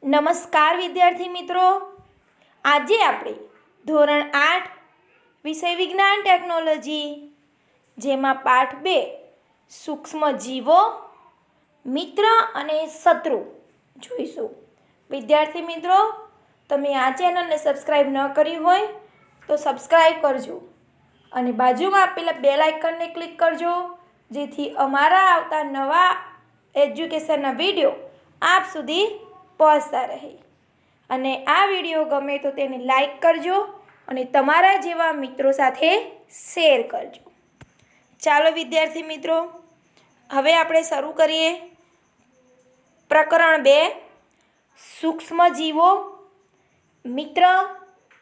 નમસ્કાર વિદ્યાર્થી મિત્રો, આજે આપણે ધોરણ 8 વિષય વિજ્ઞાન ટેકનોલોજી જેમાં પાઠ 2 સૂક્ષ્મ જીવો મિત્ર અને શત્રુ જોઈશું। વિદ્યાર્થી મિત્રો, તમે આ ચેનલને સબસ્ક્રાઈબ ન કરી હોય તો સબસ્ક્રાઈબ કરજો અને બાજુમાં આપેલા બેલ આઇકનને ક્લિક કરજો, જેથી અમારા આવતા નવા એજ્યુકેશનના વિડીયો આપ સુધી પહોંચતા રહે। અને આ વિડીયો ગમે તો તેને લાઈક કરજો અને તમારા જેવા મિત્રો સાથે શેર કરજો। ચાલો વિદ્યાર્થી મિત્રો, હવે આપણે શરૂ કરીએ પ્રકરણ 2 સૂક્ષ્મ જીવો મિત્ર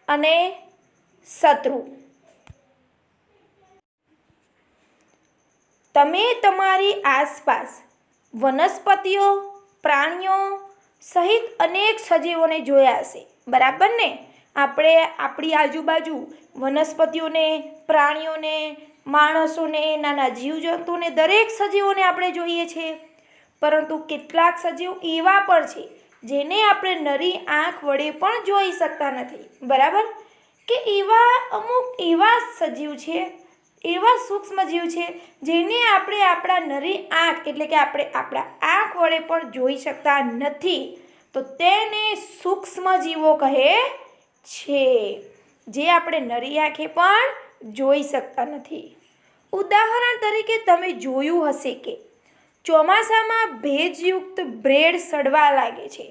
અને શત્રુ। તમે તમારી આસપાસ વનસ્પતિઓ, પ્રાણીઓ સહિત અનેક સજીવોને જોયા હશે, બરાબર ને? આપણે આપણી આજુબાજુ વનસ્પતિઓને, પ્રાણીઓને, માણસોને, નાના જીવજંતુને, દરેક સજીવોને આપણે જોઈએ છીએ। પરંતુ કેટલાક સજીવ એવા પણ છે જેને આપણે નરી આંખ વડે પણ જોઈ શકતા નથી, બરાબર? કે અમુક એવા સજીવ છે, એવા સૂક્ષ્મ જીવ છે જેને આપણે આપણા નરી આંખ એટલે કે આપણે આપણા આંખ વડે પણ જોઈ શકતા નથી, તો તેને સૂક્ષ્મ જીવો કહે છે, જે આપણે નરી આંખે પણ જોઈ શકતા નથી। ઉદાહરણ તરીકે તમે જોયું હશે કે ચોમાસામાં ભેજયુક્ત બ્રેડ સડવા લાગે છે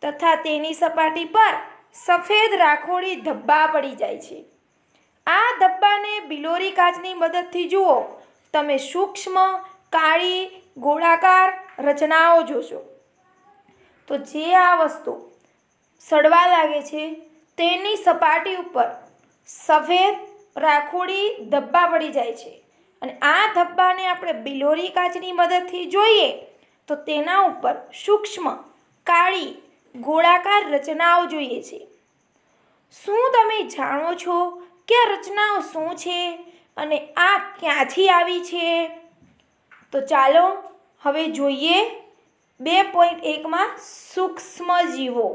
તથા તેની સપાટી પર સફેદ રાખોડી ધબ્બા પડી જાય છે। આ ધબ્બાને બિલોરી કાચની મદદથી જુઓ, તમે સૂક્ષ્મ કાળી ગોળાકાર રચનાઓ જોશો। તો જે આ વસ્તુ સડવા લાગે છે તેની સપાટી ઉપર સફેદ રાખોડી ધબ્બા પડી જાય છે અને આ ધબ્બાને આપણે બિલોરી કાચની મદદથી જોઈએ તો તેના ઉપર સૂક્ષ્મ કાળી ગોળાકાર રચનાઓ જોઈએ છે। શું તમે જાણો છો કે આ રચનાઓ શું છે અને આ ક્યાંથી આવી છે? તો ચાલો હવે જોઈએ 2.1માં સૂક્ષ્મ જીવો।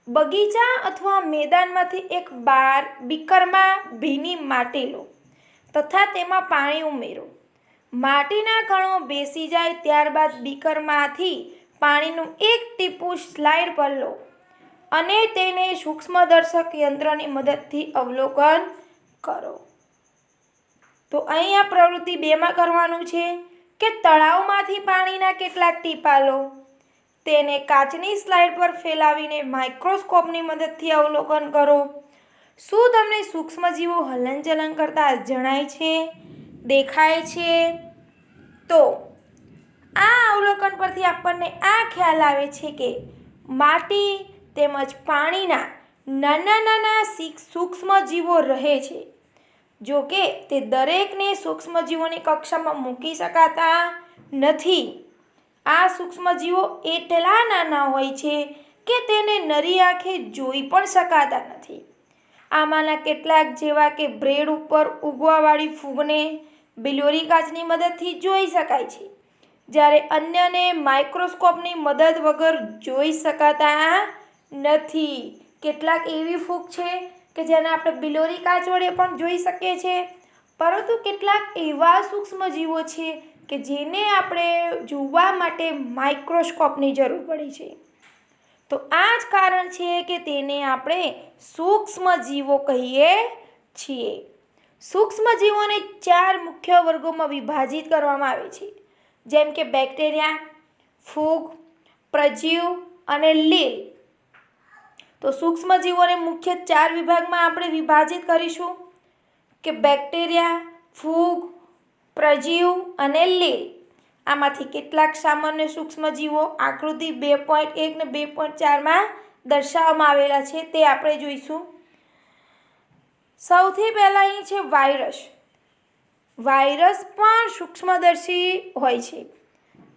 બગીચા અથવા મેદાનમાંથી એક બીકરમાં ભીની માટી લો તથા તેમાં પાણી ઉમેરો। માટીના કણો બેસી જાય ત્યારબાદ બીકરમાંથી પાણીનું એક ટીપું સ્લાઇડ પર લો અને તેને સૂક્ષ્મદર્શક યંત્રની મદદથી અવલોકન કરો। તો અહીંયા પ્રવૃત્તિ 2માં કરવાનું છે કે તળાવમાંથી પાણીના કેટલાક ટીપાં લો, તેને કાચની સ્લાઇડ પર ફેલાવીને માઇક્રોસ્કોપની મદદથી અવલોકન કરો। શું તમને સૂક્ષ્મજીવો હલનચલન કરતા જણાય છે, દેખાય છે? તો આ અવલોકન પરથી આપણને આ ખ્યાલ આવે છે કે માટી તેમજ પાણીના નાના નાના સૂક્ષ્મજીવો રહે છે। જો કે તે દરેકને સૂક્ષ્મજીવોની કક્ષામાં મૂકી શકાતા નથી। આ સૂક્ષ્મજીવો એટલા નાના હોય છે કે તેને નરી આંખે જોઈ પણ શકાતા નથી। આમાંના કેટલાક જેવા કે બ્રેડ ઉપર ઉગવાવાળી ફૂગને બિલોરી કાચની મદદથી જોઈ શકાય છે, જ્યારે અન્યને માઇક્રોસ્કોપની મદદ વગર જોઈ શકાતા નથી। કેટલાક એવી ફૂગ છે કે જેને આપણે બિલોરી કાચ વડે પણ જોઈ શકીએ છીએ, પરંતુ કેટલાક એવા સૂક્ષ્મજીવો છે કે જેને આપણે જોવા માટે માઇક્રોસ્કોપની જરૂર પડે છે। તો આ જ કારણ છે કે તેને આપણે સૂક્ષ્મજીવો કહીએ છીએ। સૂક્ષ્મજીવોને 4 મુખ્ય વર્ગોમાં વિભાજિત કરવામાં આવે છે, જેમ કે બેક્ટેરિયા, ફૂગ, પ્રજીવ અને લીલ। તો સૂક્ષ્મજીવોને મુખ્ય 4 વિભાગમાં આપણે વિભાજિત કરીશું કે બેક્ટેરિયા, ફૂગ, પ્રજીવ અને લીલ। આમાંથી કેટલાક સામાન્ય સૂક્ષ્મજીવો આકૃતિ 2.1 ને 2.4માં દર્શાવવામાં આવેલા છે, તે આપણે જોઈશું। સૌથી પહેલાં અહીં છે વાયરસ। વાયરસ પણ સૂક્ષ્મદર્શી હોય છે,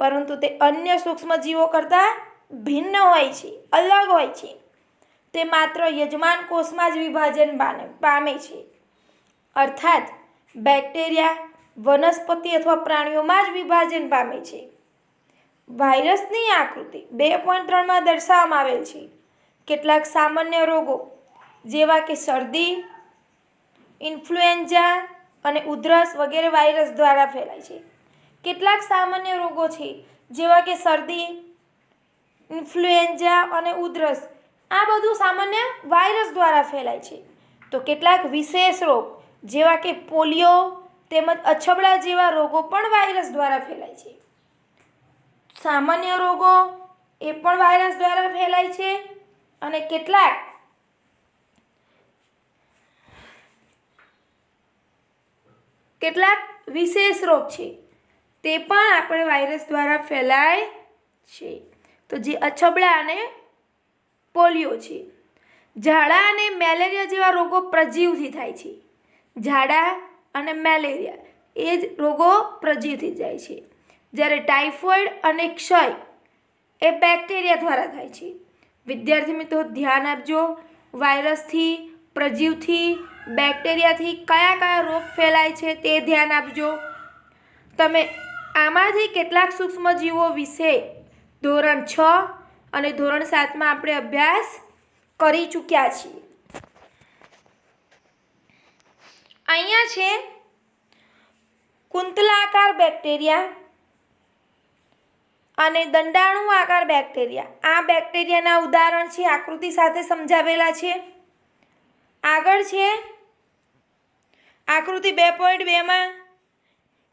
પરંતુ તે અન્ય સૂક્ષ્મજીવો કરતાં ભિન્ન હોય છે, અલગ હોય છે। તે માત્ર યજમાન કોષમાં જ વિભાજન પામે છે, અર્થાત બેક્ટેરિયા વનસ્પતિ અથવા પ્રાણીઓમાં જ વિભાજન પામે છે। વાયરસની આકૃતિ 2.3માં દર્શાવવામાં આવેલ છે. કેટલાક સામાન્ય રોગો જેવા કે શરદી, ઇન્ફ્લુએન્ઝા અને ઉધરસ વગેરે વાયરસ દ્વારા ફેલાય છે. કેટલાક સામાન્ય રોગો છે જેવા કે શરદી, ઇન્ફ્લુએન્ઝા અને ઉધરસ, આ બધું સામાન્ય વાયરસ દ્વારા ફેલાય છે. તો કેટલાક વિશેષ રોગ જેવા કે પોલિયો તેમજ અછબડા જેવા રોગો પણ વાયરસ દ્વારા ફેલાય છે. સામાન્ય રોગો એ પણ વાયરસ દ્વારા ફેલાય છે અને કેટલાક વિશેષ રોગ છે તે પણ આપણે વાયરસ દ્વારા ફેલાય છે. તો જે અછબડા અને પોલિયો છે. ઝાડા અને મેલેરિયા જેવા રોગો પ્રજીવથી થાય છે. ઝાડા અને મેલેરિયા એ જ રોગો પ્રજીવથી જાય છે. જ્યારે ટાઇફોઇડ અને ક્ષય એ બેક્ટેરિયા દ્વારા થાય છે. વિદ્યાર્થી મિત્રો ધ્યાન આપજો, વાયરસથી, પ્રજીવથી, બેક્ટેરિયાથી કયા કયા રોગ ફેલાય છે તે ધ્યાન આપજો. તમે આમાંથી કેટલાક સૂક્ષ્મજીવો વિશે ધોરણ 6 અને ધોરણ 7માં આપણે અભ્યાસ કરી ચૂક્યા છીએ. અહીંયા છે કુંતલાકાર બેક્ટેરિયા અને દંડાણુ આકાર બેક્ટેરિયા. આ બેક્ટેરિયાના ઉદાહરણ છે, આકૃતિ સાથે સમજાવેલા છે. આગળ છે આકૃતિ 2.2માં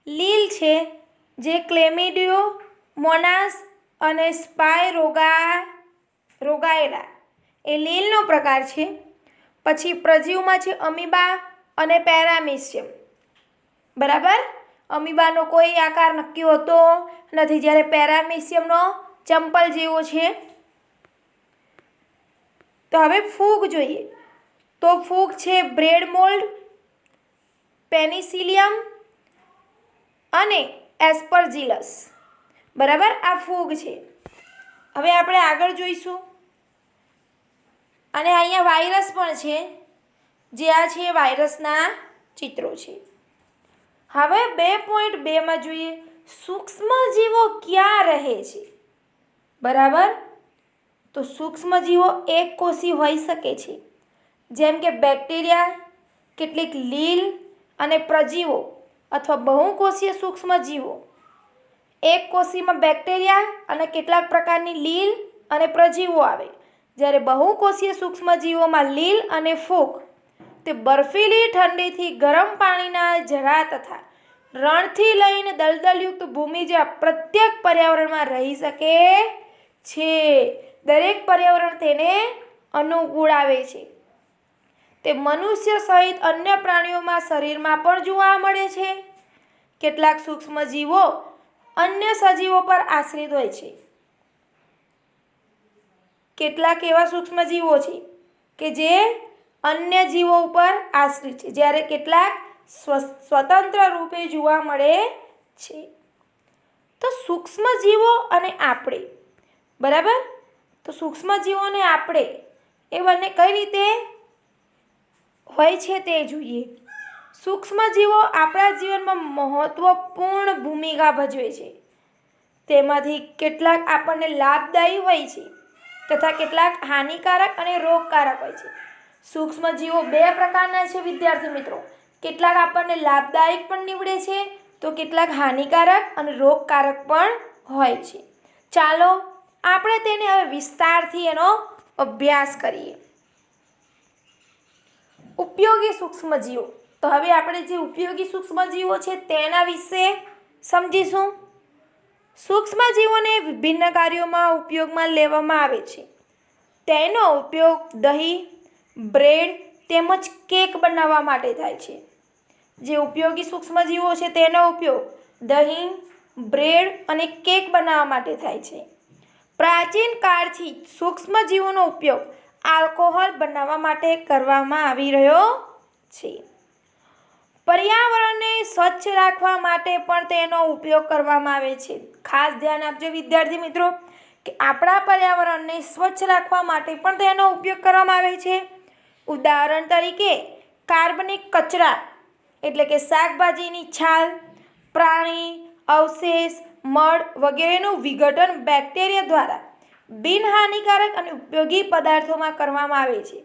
લીલ છે જે ક્લેમિડિયો, મોનાસ અને રોગાયેલા એ લીલનો પ્રકાર છે. પછી પ્રજીવમાં છે અમીબા અને પેરામીશિયમ. બરાબર, અમીબાનો કોઈ આકાર નક્કી હોતો નથી, જ્યારે પેરામીશિયમનો ચંપલ જેવો છે. તો હવે ફૂગ જોઈએ. તો ફૂગ છે બ્રેડ મોલ્ડ, પેનિસિલિયમ અને એસ્પરજીલસ. બરાબર, આ ફૂગ છે. હવે આપણે આગળ જોઈશું. અને અહીંયા વાયરસ પણ છે, જે આ છે વાયરસના ચિત્રો છે. હવે 2.2માં જોઈએ સૂક્ષ્મજીવો ક્યાં રહે છે. બરાબર, તો સૂક્ષ્મજીવો એકકોષી હોઈ શકે છે, જેમ કે બેક્ટેરિયા, કેટલીક લીલ અને પ્રજીવો અથવા બહુકોષીય સૂક્ષ્મજીવો. એકકોષીમાં બેક્ટેરિયા અને કેટલાક પ્રકારની લીલ અને પ્રજીવો આવે, જ્યારે બહુકોષીય સૂક્ષ્મજીવોમાં લીલ અને ફૂગ તે બર્ફીલી ઠંડીથી ગરમ પાણીના ઝરા તથા રણથી લઈને દલદલયુક્ત ભૂમિ જેવા પ્રત્યેક પર્યાવરણમાં રહી શકે છે. દરેક પર્યાવરણ તેને અનુકૂળ આવે છે. તે મનુષ્ય સહિત અન્ય પ્રાણીઓમાં શરીરમાં પણ જોવા મળે છે. કેટલાક સૂક્ષ્મજીવો અન્ય સજીવો પર આશ્રિત હોય છે. કેટલાક એવા સૂક્ષ્મજીવો છે કે જે અન્ય જીવો ઉપર આશ્રિત છે, જ્યારે કેટલાક સ્વતંત્ર રૂપે જોવા મળે છે. તો સૂક્ષ્મજીવો અને આપણે, બરાબર, તો સૂક્ષ્મજીવો અને આપણે એ બંને કઈ રીતે હોય છે તે જોઈએ. સૂક્ષ્મજીવો આપણા જીવનમાં મહત્વપૂર્ણ ભૂમિકા ભજવે છે. તેમાંથી કેટલાક આપણને લાભદાયી હોય છે તથા કેટલાક હાનિકારક અને રોગકારક હોય છે. સૂક્ષ્મજીવો 2 પ્રકારના છે વિદ્યાર્થી મિત્રો. કેટલાક આપણને લાભદાયક પણ નીવડે છે, તો કેટલાક હાનિકારક અને રોગકારક પણ હોય છે. ચાલો આપણે તેને હવે વિસ્તારથી એનો અભ્યાસ કરીએ. ઉપયોગી સૂક્ષ્મજીવો. તો હવે આપણે જે ઉપયોગી સૂક્ષ્મજીવો છે તેના વિશે સમજીશું. સૂક્ષ્મજીવોને વિભિન્ન કાર્યોમાં ઉપયોગમાં લેવામાં આવે છે. તેનો ઉપયોગ દહીં, બ્રેડ તેમજ કેક બનાવવા માટે થાય છે. જે ઉપયોગી સૂક્ષ્મજીવો છે તેનો ઉપયોગ દહીં, બ્રેડ અને કેક બનાવવા માટે થાય છે. પ્રાચીન કાળથી સૂક્ષ્મજીવોનો ઉપયોગ આલ્કોહોલ બનાવવા માટે કરવામાં આવી રહ્યો છે. પર્યાવરણને સ્વચ્છ રાખવા માટે પણ તેનો ઉપયોગ કરવામાં આવે છે. ખાસ ધ્યાન આપજો વિદ્યાર્થી મિત્રો કે આપણા પર્યાવરણને સ્વચ્છ રાખવા માટે પણ તેનો ઉપયોગ કરવામાં આવે છે. ઉદાહરણ તરીકે કાર્બનિક કચરા એટલે કે શાકભાજીની છાલ, પ્રાણી અવશેષ મળ વગેરેનું વિઘટન બેક્ટેરિયા દ્વારા બિનહાનિકારક અને ઉપયોગી પદાર્થોમાં કરવામાં આવે છે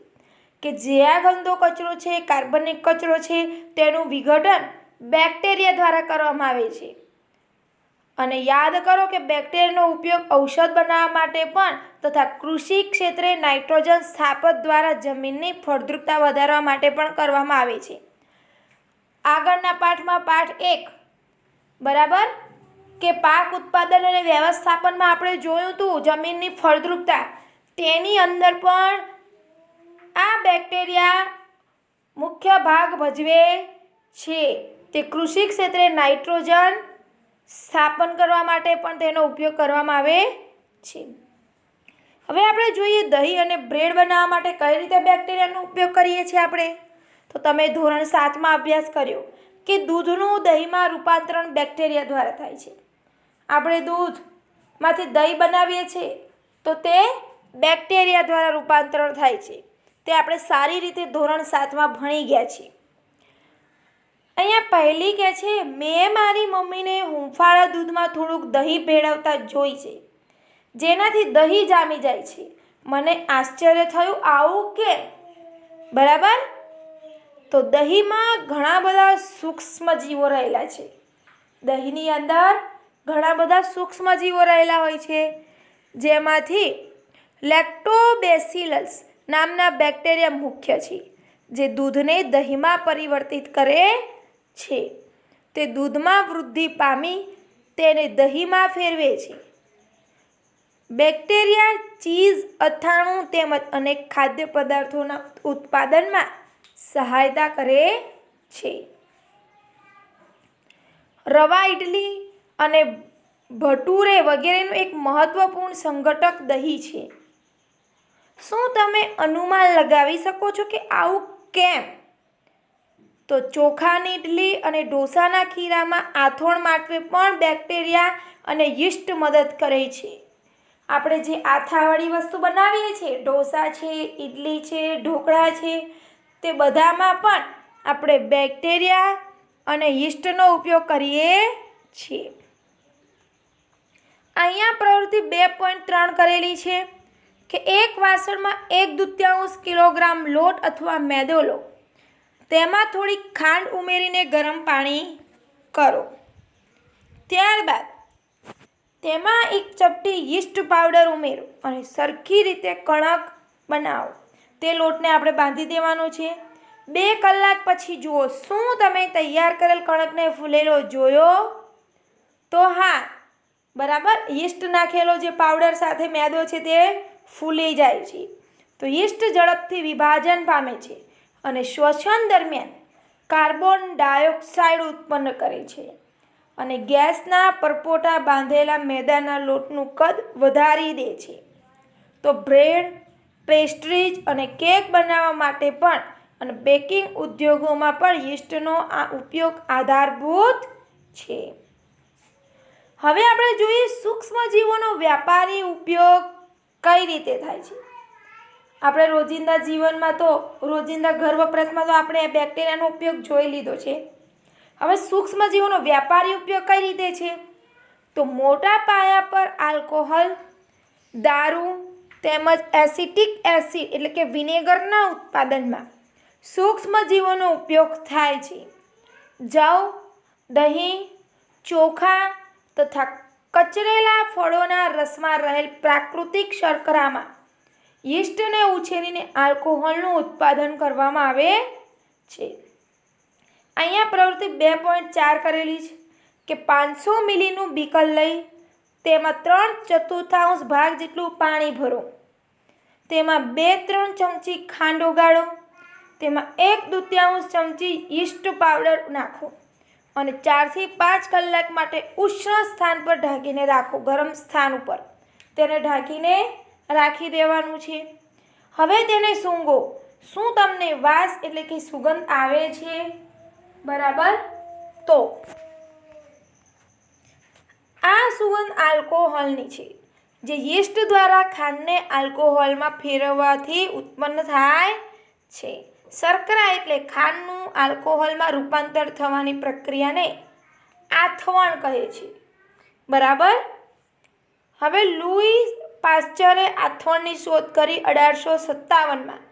કે જે આ ગંદો કચરો છે, કાર્બનિક કચરો છે, તેનું વિઘટન બેક્ટેરિયા દ્વારા કરવામાં આવે છે. અને યાદ કરો કે બેક્ટેરિયાનો ઉપયોગ ઔષધ બનાવવા માટે પણ તથા કૃષિ ક્ષેત્રે નાઇટ્રોજન સ્થાપક દ્વારા જમીનની ફળદ્રુપતા વધારવા માટે પણ કરવામાં આવે છે. આગળના પાઠમાં પાઠ 1 બરાબર કે પાક ઉત્પાદન અને વ્યવસ્થાપનમાં આપણે જોયું હતું જમીનની ફળદ્રુપતા, તેની અંદર પણ આ બેક્ટેરિયા મુખ્ય ભાગ ભજવે છે. તે કૃષિ ક્ષેત્રે નાઇટ્રોજન સ્થાપન કરવા માટે પણ તેનો ઉપયોગ કરવામાં આવે છે. હવે આપણે જોઈએ દહીં અને બ્રેડ બનાવવા માટે કઈ રીતે બેક્ટેરિયાનો ઉપયોગ કરીએ છીએ આપણે. તો તમે ધોરણ 7માં અભ્યાસ કર્યો કે દૂધનું દહીંમાં રૂપાંતરણ બેક્ટેરિયા દ્વારા થાય છે. આપણે દૂધમાંથી દહીં બનાવીએ છીએ તો તે બેક્ટેરિયા દ્વારા રૂપાંતરણ થાય છે. તે આપણે સારી રીતે ધોરણ 7માં ભણી ગયા છીએ. અહીંયા પહેલી કહે છે મેં મારી મમ્મીને હૂંફાળા દૂધમાં થોડુંક દહીં ભેળવતા જોઈ છે જેનાથી દહીં જામી જાય છે. મને આશ્ચર્ય થયું આવું કેમ? બરાબર. તો દહીંમાં ઘણા બધા સૂક્ષ્મજીવો રહેલા છે. દહીંની અંદર ઘણા બધા સૂક્ષ્મજીવો રહેલા હોય છે જેમાંથી લેક્ટોબેસિલસ નામના બેક્ટેરિયા મુખ્ય છે જે દૂધને દહીંમાં પરિવર્તિત કરે છે. તે દૂધમાં વૃદ્ધિ પામી તેને દહીંમાં ફેરવે છે. બેક્ટેરિયા ચીઝ, અથાણું તેમજ અનેક ખાદ્ય પદાર્થોના ઉત્પાદનમાં સહાયતા કરે છે. રવા ઇડલી અને ભટુરે વગેરેનું એક મહત્વપૂર્ણ સંઘટક દહીં છે. શું તમે અનુમાન લગાવી શકો છો કે આવું કેમ? તો ચોખાની ઇડલી અને ઢોસાના ખીરામાં આથોણ માટે પણ બેક્ટેરિયા અને યીસ્ટ મદદ કરે છે. આપણે જે આથાવાળી વસ્તુ બનાવીએ છીએ, ઢોસા છે, ઇડલી છે, ઢોકળા છે, તે બધામાં પણ આપણે બેક્ટેરિયા અને યીસ્ટનો ઉપયોગ કરીએ છીએ. અહીંયા પ્રવૃત્તિ 2.3 કરેલી છે કે એક વાસણમાં 1/2 કિલોગ્રામ લોટ અથવા મેદો લો. તેમાં થોડી ખાંડ ઉમેરીને ગરમ પાણી કરો. ત્યારબાદ તેમાં 1 ચપટી યીસ્ટ પાવડર ઉમેરો અને સરખી રીતે કણક બનાવો. તે લોટને આપણે બાંધી દેવાનો છે. 2 કલાક પછી જુઓ શું તમે તૈયાર કરેલ કણકને ફૂલેલો જોયો? તો હા, બરાબર. યીસ્ટ નાખેલો જે પાવડર સાથે મેદો છે તે ફૂલી જાય છે. તો યીસ્ટ ઝડપથી વિભાજન પામે છે અને શ્વસન દરમિયાન કાર્બન ડાયોક્સાઇડ ઉત્પન્ન કરે છે અને ગેસના પરપોટા બાંધેલા મેદાના લોટનું કદ વધારી દે છે. તો બ્રેડ, પેસ્ટ્રીઝ અને કેક બનાવવા માટે પણ અને બેકિંગ ઉદ્યોગોમાં પણ યીસ્ટનો આ ઉપયોગ આધારભૂત છે. હવે આપણે જોઈએ સૂક્ષ્મજીવોનો વ્યાપારી ઉપયોગ કઈ રીતે થાય છે. આપણે રોજિંદા જીવનમાં તો રોજિંદા ઘર વપરાશમાં તો આપણે બેક્ટેરિયાનો ઉપયોગ જોઈ લીધો છે. હવે સૂક્ષ્મજીવોનો વ્યાપારી ઉપયોગ કઈ રીતે છે? તો મોટા પાયા પર આલ્કોહોલ, દારૂ તેમજ એસિટિક એસિડ એટલે કે વિનેગરના ઉત્પાદનમાં સૂક્ષ્મજીવોનો ઉપયોગ થાય છે. જવ, દહીં, ચોખા તથા કચરેલા ફળોના રસમાં રહેલ પ્રાકૃતિક શર્કરામાં યીસ્ટને ઉછેરીને આલ્કોહોલનું ઉત્પાદન કરવામાં આવે છે. અહીંયા પ્રવૃત્તિ 2.4 કરેલી છે કે 500 મિલીનું બીકર લઈ તેમાં 3/4 ભાગ જેટલું પાણી ભરો. તેમાં 2-3 ચમચી ખાંડ ઓગાળો. તેમાં 1/2 ચમચી યીસ્ટ પાવડર નાખો અને 4 થી 5 કલાક માટે ઉષ્ણ સ્થાન પર ઢાંકીને રાખો. ગરમ સ્થાન ઉપર તેને ઢાંકીને રાખી દેવાનું છે. હવે તેને સૂંઘો. શું તમને વાસ એટલે કે સુગંધ આવે છે? બરાબર. તો આ સુગંધ આલ્કોહોલની છે જે યીસ્ટ દ્વારા ખાંડને આલ્કોહોલમાં ફેરવવાથી ઉત્પન્ન થાય છે. શર્કરા એટલે ખાંડનું આલ્કોહોલમાં રૂપાંતર થવાની પ્રક્રિયાને આથવણ કહે છે. બરાબર. હવે લુઈ પાસ્ચરે આથવણની શોધ કરી 1857માં.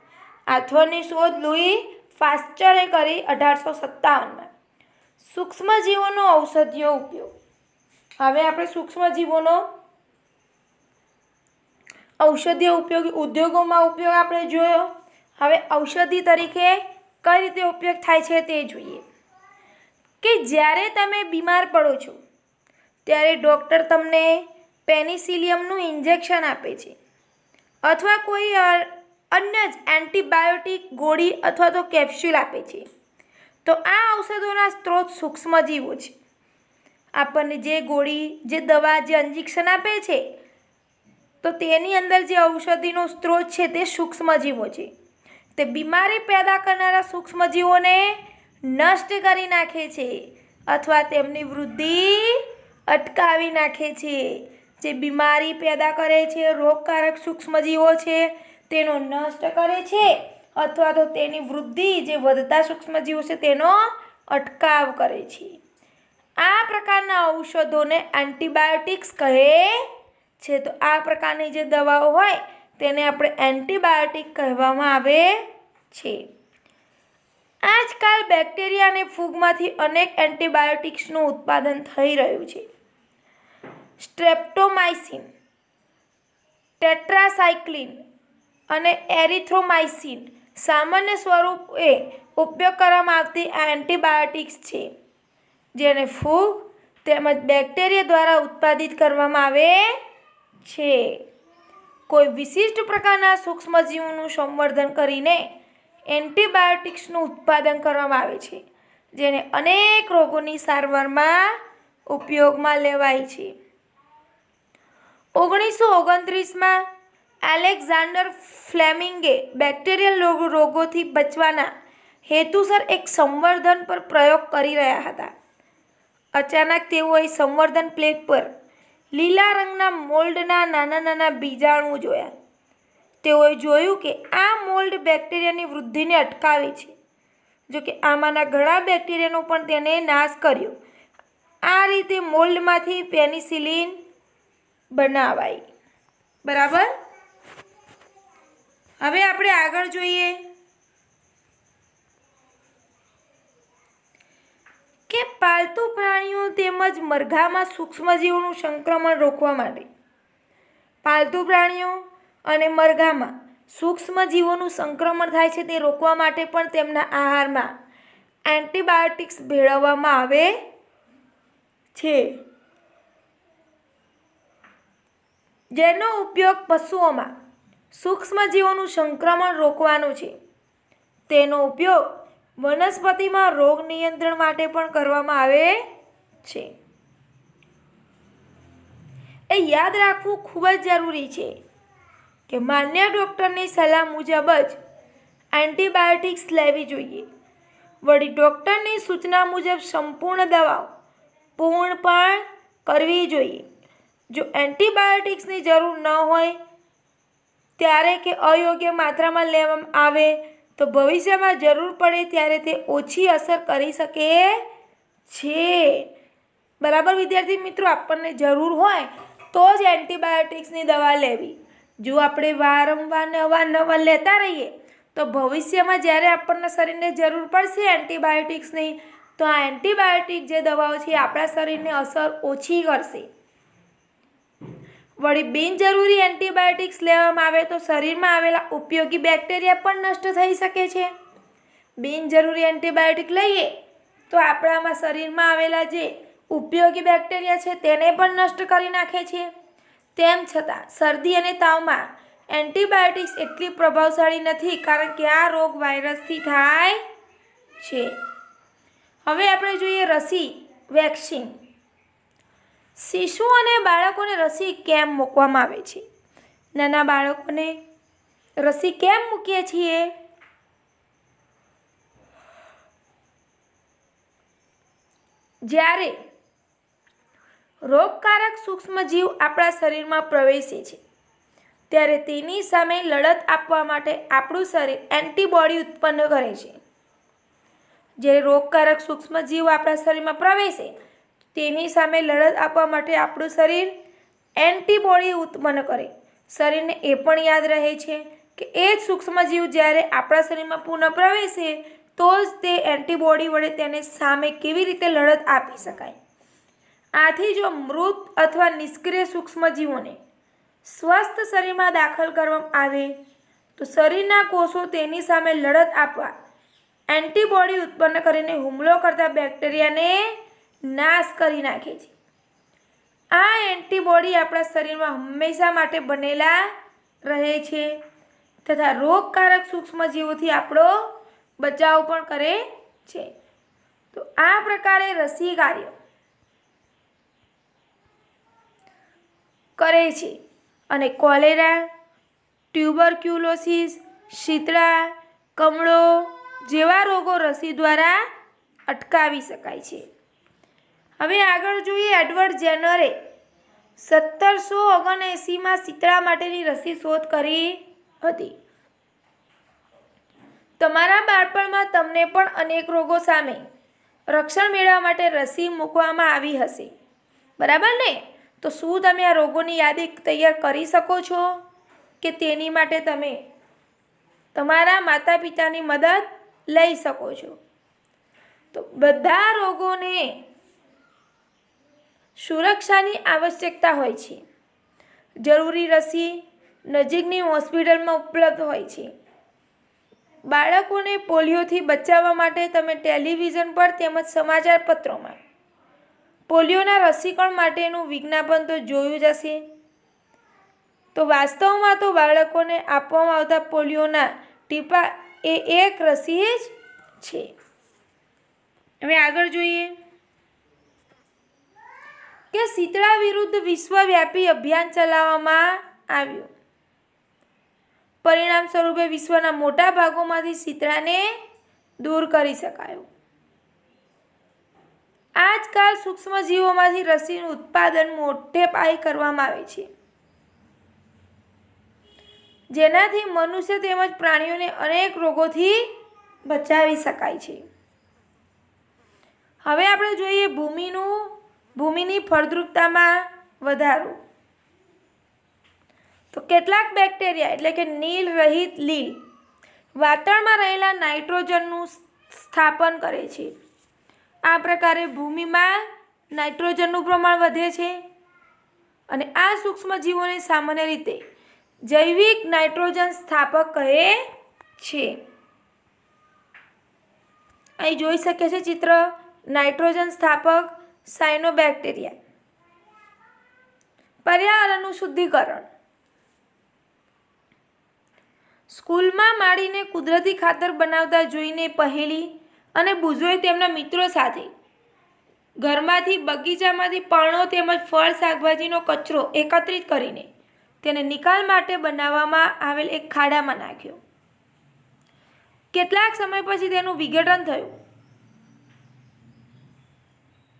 આથવણની શોધ લુઈ પાસ્ચરે કરી 1857માં. સૂક્ષ્મજીવોનો ઔષધીય ઉપયોગ. હવે આપણે સૂક્ષ્મજીવોનો ઔષધીય ઉપયોગ ઉદ્યોગોમાં ઉપયોગ આપણે જોયો. હવે ઔષધિ તરીકે કઈ રીતે ઉપયોગ થાય છે તે જોઈએ. કે જ્યારે તમે બીમાર પડો છો ત્યારે ડૉક્ટર તમને પેનિસિલિયમનું ઇન્જેક્શન આપે છે અથવા કોઈ અન્ય જ એન્ટીબાયોટિક ગોળી અથવા તો કેપ્સ્યુલ આપે છે. તો આ ઔષધોના સ્ત્રોત સૂક્ષ્મજીવો છે. આપણને જે ગોળી, જે દવા, જે ઇન્જેક્શન આપે છે તો તેની અંદર જે ઔષધિનો સ્ત્રોત છે તે સૂક્ષ્મજીવો છે. તે બીમારી પેદા કરનારા સૂક્ષ્મજીવોને નષ્ટ કરી નાખે છે અથવા તેમની વૃદ્ધિ અટકાવી નાખે છે. જે બીમારી પેદા કરે છે, રોગકારક સૂક્ષ્મજીવો છે તેનો નષ્ટ કરે છે અથવા તો તેની વૃદ્ધિ, જે વધતા સૂક્ષ્મજીવો છે તેનો અટકાવ કરે છે. આ પ્રકારના ઔષધોને એન્ટીબાયોટિક્સ કહે છે. તો આ પ્રકારની જે દવાઓ હોય તેને આપણે એન્ટીબાયોટિક કહેવામાં આવે છે. આજકાલ બેક્ટેરિયા અને ફૂગમાંથી અનેક એન્ટીબાયોટિક્સનું ઉત્પાદન થઈ રહ્યું છે. સ્ટ્રેપ્ટોમાઇસિન, ટેટ્રાસાઇક્લિન અને એરિથ્રોમાઇસિન સામાન્ય સ્વરૂપે ઉપયોગ કરવામાં આવતી એન્ટીબાયોટિક્સ છે, જેને ફૂગ તેમજ બેક્ટેરિયા દ્વારા ઉત્પાદિત કરવામાં આવે છે. કોઈ વિશિષ્ટ પ્રકારના સૂક્ષ્મજીવોનું સંવર્ધન કરીને એન્ટીબાયોટિક્સનું ઉત્પાદન કરવામાં આવે છે, જેને અનેક રોગોની સારવારમાં ઉપયોગમાં લેવાય છે. 1929માં એલેક્ઝાન્ડર ફ્લેમિંગે બેક્ટેરિયલ રોગોથી બચવાના હેતુસર એક સંવર્ધન પર પ્રયોગ કરી રહ્યા હતા. અચાનક તેઓએ સંવર્ધન પ્લેટ પર લીલા રંગના મોલ્ડના નાના નાના બીજાણુઓ જોયા. તેઓએ જોયું કે આ મોલ્ડ બેક્ટેરિયાની વૃદ્ધિને અટકાવે છે. જોકે આમાંના ઘણા બેક્ટેરિયાનો પણ તેને નાશ કર્યો. આ રીતે મોલ્ડમાંથી પેનિસિલિન બનાવાઈ. બરાબર. હવે આપણે આગળ જોઈએ કે પાલતુ પ્રાણીઓ તેમજ મરઘામાં સૂક્ષ્મજીવોનું સંક્રમણ રોકવા માટે પાલતુ પ્રાણીઓ અને મરઘામાં સૂક્ષ્મજીવોનું સંક્રમણ થાય છે તે રોકવા માટે પણ તેમના આહારમાં એન્ટીબાયોટિક્સ ભેળવવામાં આવે છે, જેનો ઉપયોગ પશુઓમાં સૂક્ષ્મજીવોનું સંક્રમણ રોકવાનો છે. તેનો ઉપયોગ વનસ્પતિમાં રોગ નિયંત્રણ માટે પણ કરવામાં આવે છે. એ યાદ રાખવું ખૂબ જ જરૂરી છે કે માન્ય ડૉક્ટરની સલાહ મુજબ જ એન્ટીબાયોટિક્સ લેવી જોઈએ. વળી ડૉક્ટરની સૂચના મુજબ સંપૂર્ણ દવાઓ પૂર્ણ પણ કરવી જોઈએ. જો એન્ટીબાયોટિક્સની જરૂર ન હોય ત્યારે કે અયોગ્ય માત્રામાં લેવામાં આવે તો ભવિષ્યમાં જરૂર પડે ત્યારે તે ઓછી અસર કરી શકે છે. બરાબર વિદ્યાર્થી મિત્રો, આપણને જરૂર હોય તો જ એન્ટીબાયોટિક્સની દવા લેવી. જો આપણે વારંવાર અવારનવાર લેતા રહીએ તો ભવિષ્યમાં જ્યારે આપણને શરીરને જરૂર પડશે એન્ટીબાયોટિક્સની તો આ એન્ટીબાયોટિક જે દવાઓ છે આપણા શરીરને અસર ઓછી કરશે. વળી બિનજરૂરી એન્ટીબાયોટિક્સ લેવામાં આવે તો શરીરમાં આવેલા ઉપયોગી બેક્ટેરિયા પણ નષ્ટ થઈ શકે છે. બિનજરૂરી એન્ટીબાયોટિક લઈએ તો આપણામાં શરીરમાં આવેલા જે ઉપયોગી બેક્ટેરિયા છે તેને પણ નષ્ટ કરી નાખે છે. તેમ છતાં શરદી અને તાવમાં એન્ટીબાયોટિક્સ એટલી પ્રભાવશાળી નથી કારણ કે આ રોગ વાયરસથી થાય છે. હવે આપણે જોઈએ રસી, વેક્સિન. શિશુ અને બાળકોને રસી કેમ મૂકવામાં આવે છે? નાના બાળકોને રસી કેમ મૂકીએ છીએ? જ્યારે રોગકારક સૂક્ષ્મજીવ આપણા શરીરમાં પ્રવેશે છે ત્યારે તેની સામે લડત આપવા માટે આપણું શરીર એન્ટીબોડી ઉત્પન્ન કરે છે. જ્યારે રોગકારક સૂક્ષ્મજીવ આપણા શરીરમાં પ્રવેશે તેની સામે લડત આપવા માટે આપણું શરીર એન્ટીબોડી ઉત્પન્ન કરે. શરીરને એ પણ યાદ રહે છે કે એ જ સૂક્ષ્મજીવ જ્યારે આપણા શરીરમાં પુનઃ પ્રવેશે તો જ તે એન્ટીબોડી વડે તેને સામે કેવી રીતે લડત આપી શકાય. આથી જો મૃત અથવા નિષ્ક્રિય સૂક્ષ્મજીવોને સ્વસ્થ શરીરમાં દાખલ કરવામાં આવે તો શરીરના કોષો તેની સામે લડત આપવા એન્ટીબોડી ઉત્પન્ન કરીને હુમલો કરતા બેક્ટેરિયાને નાશ કરી નાખે છે. આ એન્ટીબોડી આપણા શરીરમાં હંમેશા માટે બનેલા રહે છે તથા રોગકારક સૂક્ષ્મજીવોથી આપણો બચાવ પણ કરે છે. તો આ પ્રકારે રસી કાર્ય કરે છે અને કોલેરા, ટ્યુબરક્યુલોસિસ, શીતળા, કમળો જેવા રોગો રસી દ્વારા અટકાવી શકાય છે. હવે આગળ જોઈએ. એડવર્ડ જેનરે 1779માં શીતળા માટેની રસી શોધ કરી હતી. તમારા બાળપણમાં તમને પણ અનેક રોગો સામે રક્ષણ મેળવવા માટે રસી મૂકવામાં આવી હશે, બરાબર ને? તો શું તમે આ રોગોની યાદી તૈયાર કરી શકો છો કે તેની માટે તમે તમારા માતા પિતાની મદદ લઈ શકો છો? તો બધા રોગોને સુરક્ષાની આવશ્યકતા હોય છે. જરૂરી રસી નજીકની હોસ્પિટલમાં ઉપલબ્ધ હોય છે. બાળકોને પોલિયોથી બચાવવા માટે તમે ટેલિવિઝન પર તેમજ સમાચાર પત્રોમાં પોલિયોના રસીકરણ માટેનું વિજ્ઞાપન તો જોયું જ હશે. તો વાસ્તવમાં તો બાળકોને આપવામાં આવતા પોલિયોના ટીપા એ એક રસી જ છે. હવે આગળ જોઈએ કે શીતળા વિરુદ્ધ વિશ્વવ્યાપી અભિયાન ચલાવવામાં આવ્યું. પરિણામ સ્વરૂપે વિશ્વના મોટા ભાગોમાંથી શીતળાને દૂર કરી શકાયો. આજકાલ સૂક્ષ્મજીવોમાંથી રસીનું ઉત્પાદન મોટે પાયે કરવામાં આવે છે, જેનાથી મનુષ્ય તેમજ પ્રાણીઓને અનેક રોગોથી બચાવી શકાય છે. હવે આપણે જોઈએ ભૂમિની ફળદ્રુપતામાં વધારો. તો કેટલાક બેક્ટેરિયા એટલે કે નીલ રહિત લીલ વાતાવરણમાં રહેલા નાઇટ્રોજનનું સ્થાપન કરે છે. આ પ્રકારે ભૂમિમાં નાઇટ્રોજનનું પ્રમાણ વધે છે અને આ સૂક્ષ્મજીવોને સામાન્ય રીતે જૈવિક નાઇટ્રોજન સ્થાપક કહે છે. અહીં જોઈ શકે છે ચિત્ર. નાઇટ્રોજન સ્થાપક સાયનોબેક્ટેરિયા. પર્યાવરણનું શુદ્ધિકરણ. સ્કૂલમાં માળીને કુદરતી ખાતર બનાવતા જોઈને પહેલી અને બુઝોએ તેમના મિત્રો સાથે ઘરમાંથી બગીચામાંથી પર્ણો તેમજ ફળ શાકભાજીનો કચરો એકત્રિત કરીને તેને નિકાલ માટે બનાવવામાં આવેલ એક ખાડામાં નાખ્યો. કેટલાક સમય પછી તેનું વિઘટન થયું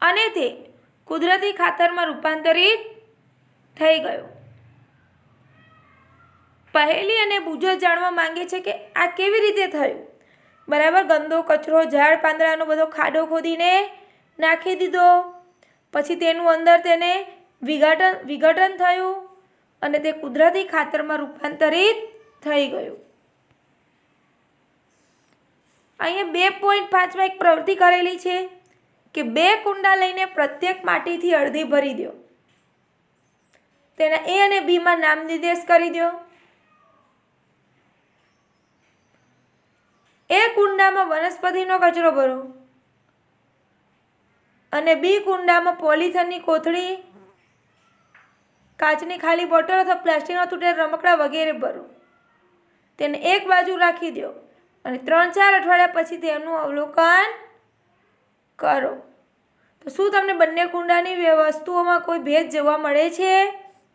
અને તે કુદરતી ખાતરમાં રૂપાંતરિત થઈ ગયો. પહેલી અને બુજો જાણવા માંગે છે કે આ કેવી રીતે થયું. બરાબર, ગંદો કચરો ઝાડ પાંદડાનો બધો ખાડો ખોદીને નાખી દીધો, પછી તેનું અંદર તેને વિઘટન થયું અને તે કુદરતી ખાતરમાં રૂપાંતરિત થઈ ગયું. અહીંયા 2.5માં એક પ્રવૃત્તિ કરેલી છે કે 2 કુંડા લઈને પ્રત્યેક માટીથી અડધી ભરી દો. તેના A અને B માં નામ નિર્દેશ કરી દો. A કુંડામાં વનસ્પતિનો કચરો ભરો અને B કુંડામાં પોલિથીનની કોથળી, કાચની ખાલી બોટલ અથવા પ્લાસ્ટિકના તૂટેલા રમકડા વગેરે ભરો. તેને એક બાજુ રાખી દો અને 3-4 અઠવાડિયા પછી તેનું અવલોકન કરો. તો શું તમને બંને કુંડાની વસ્તુઓમાં કોઈ ભેદ જોવા મળે છે?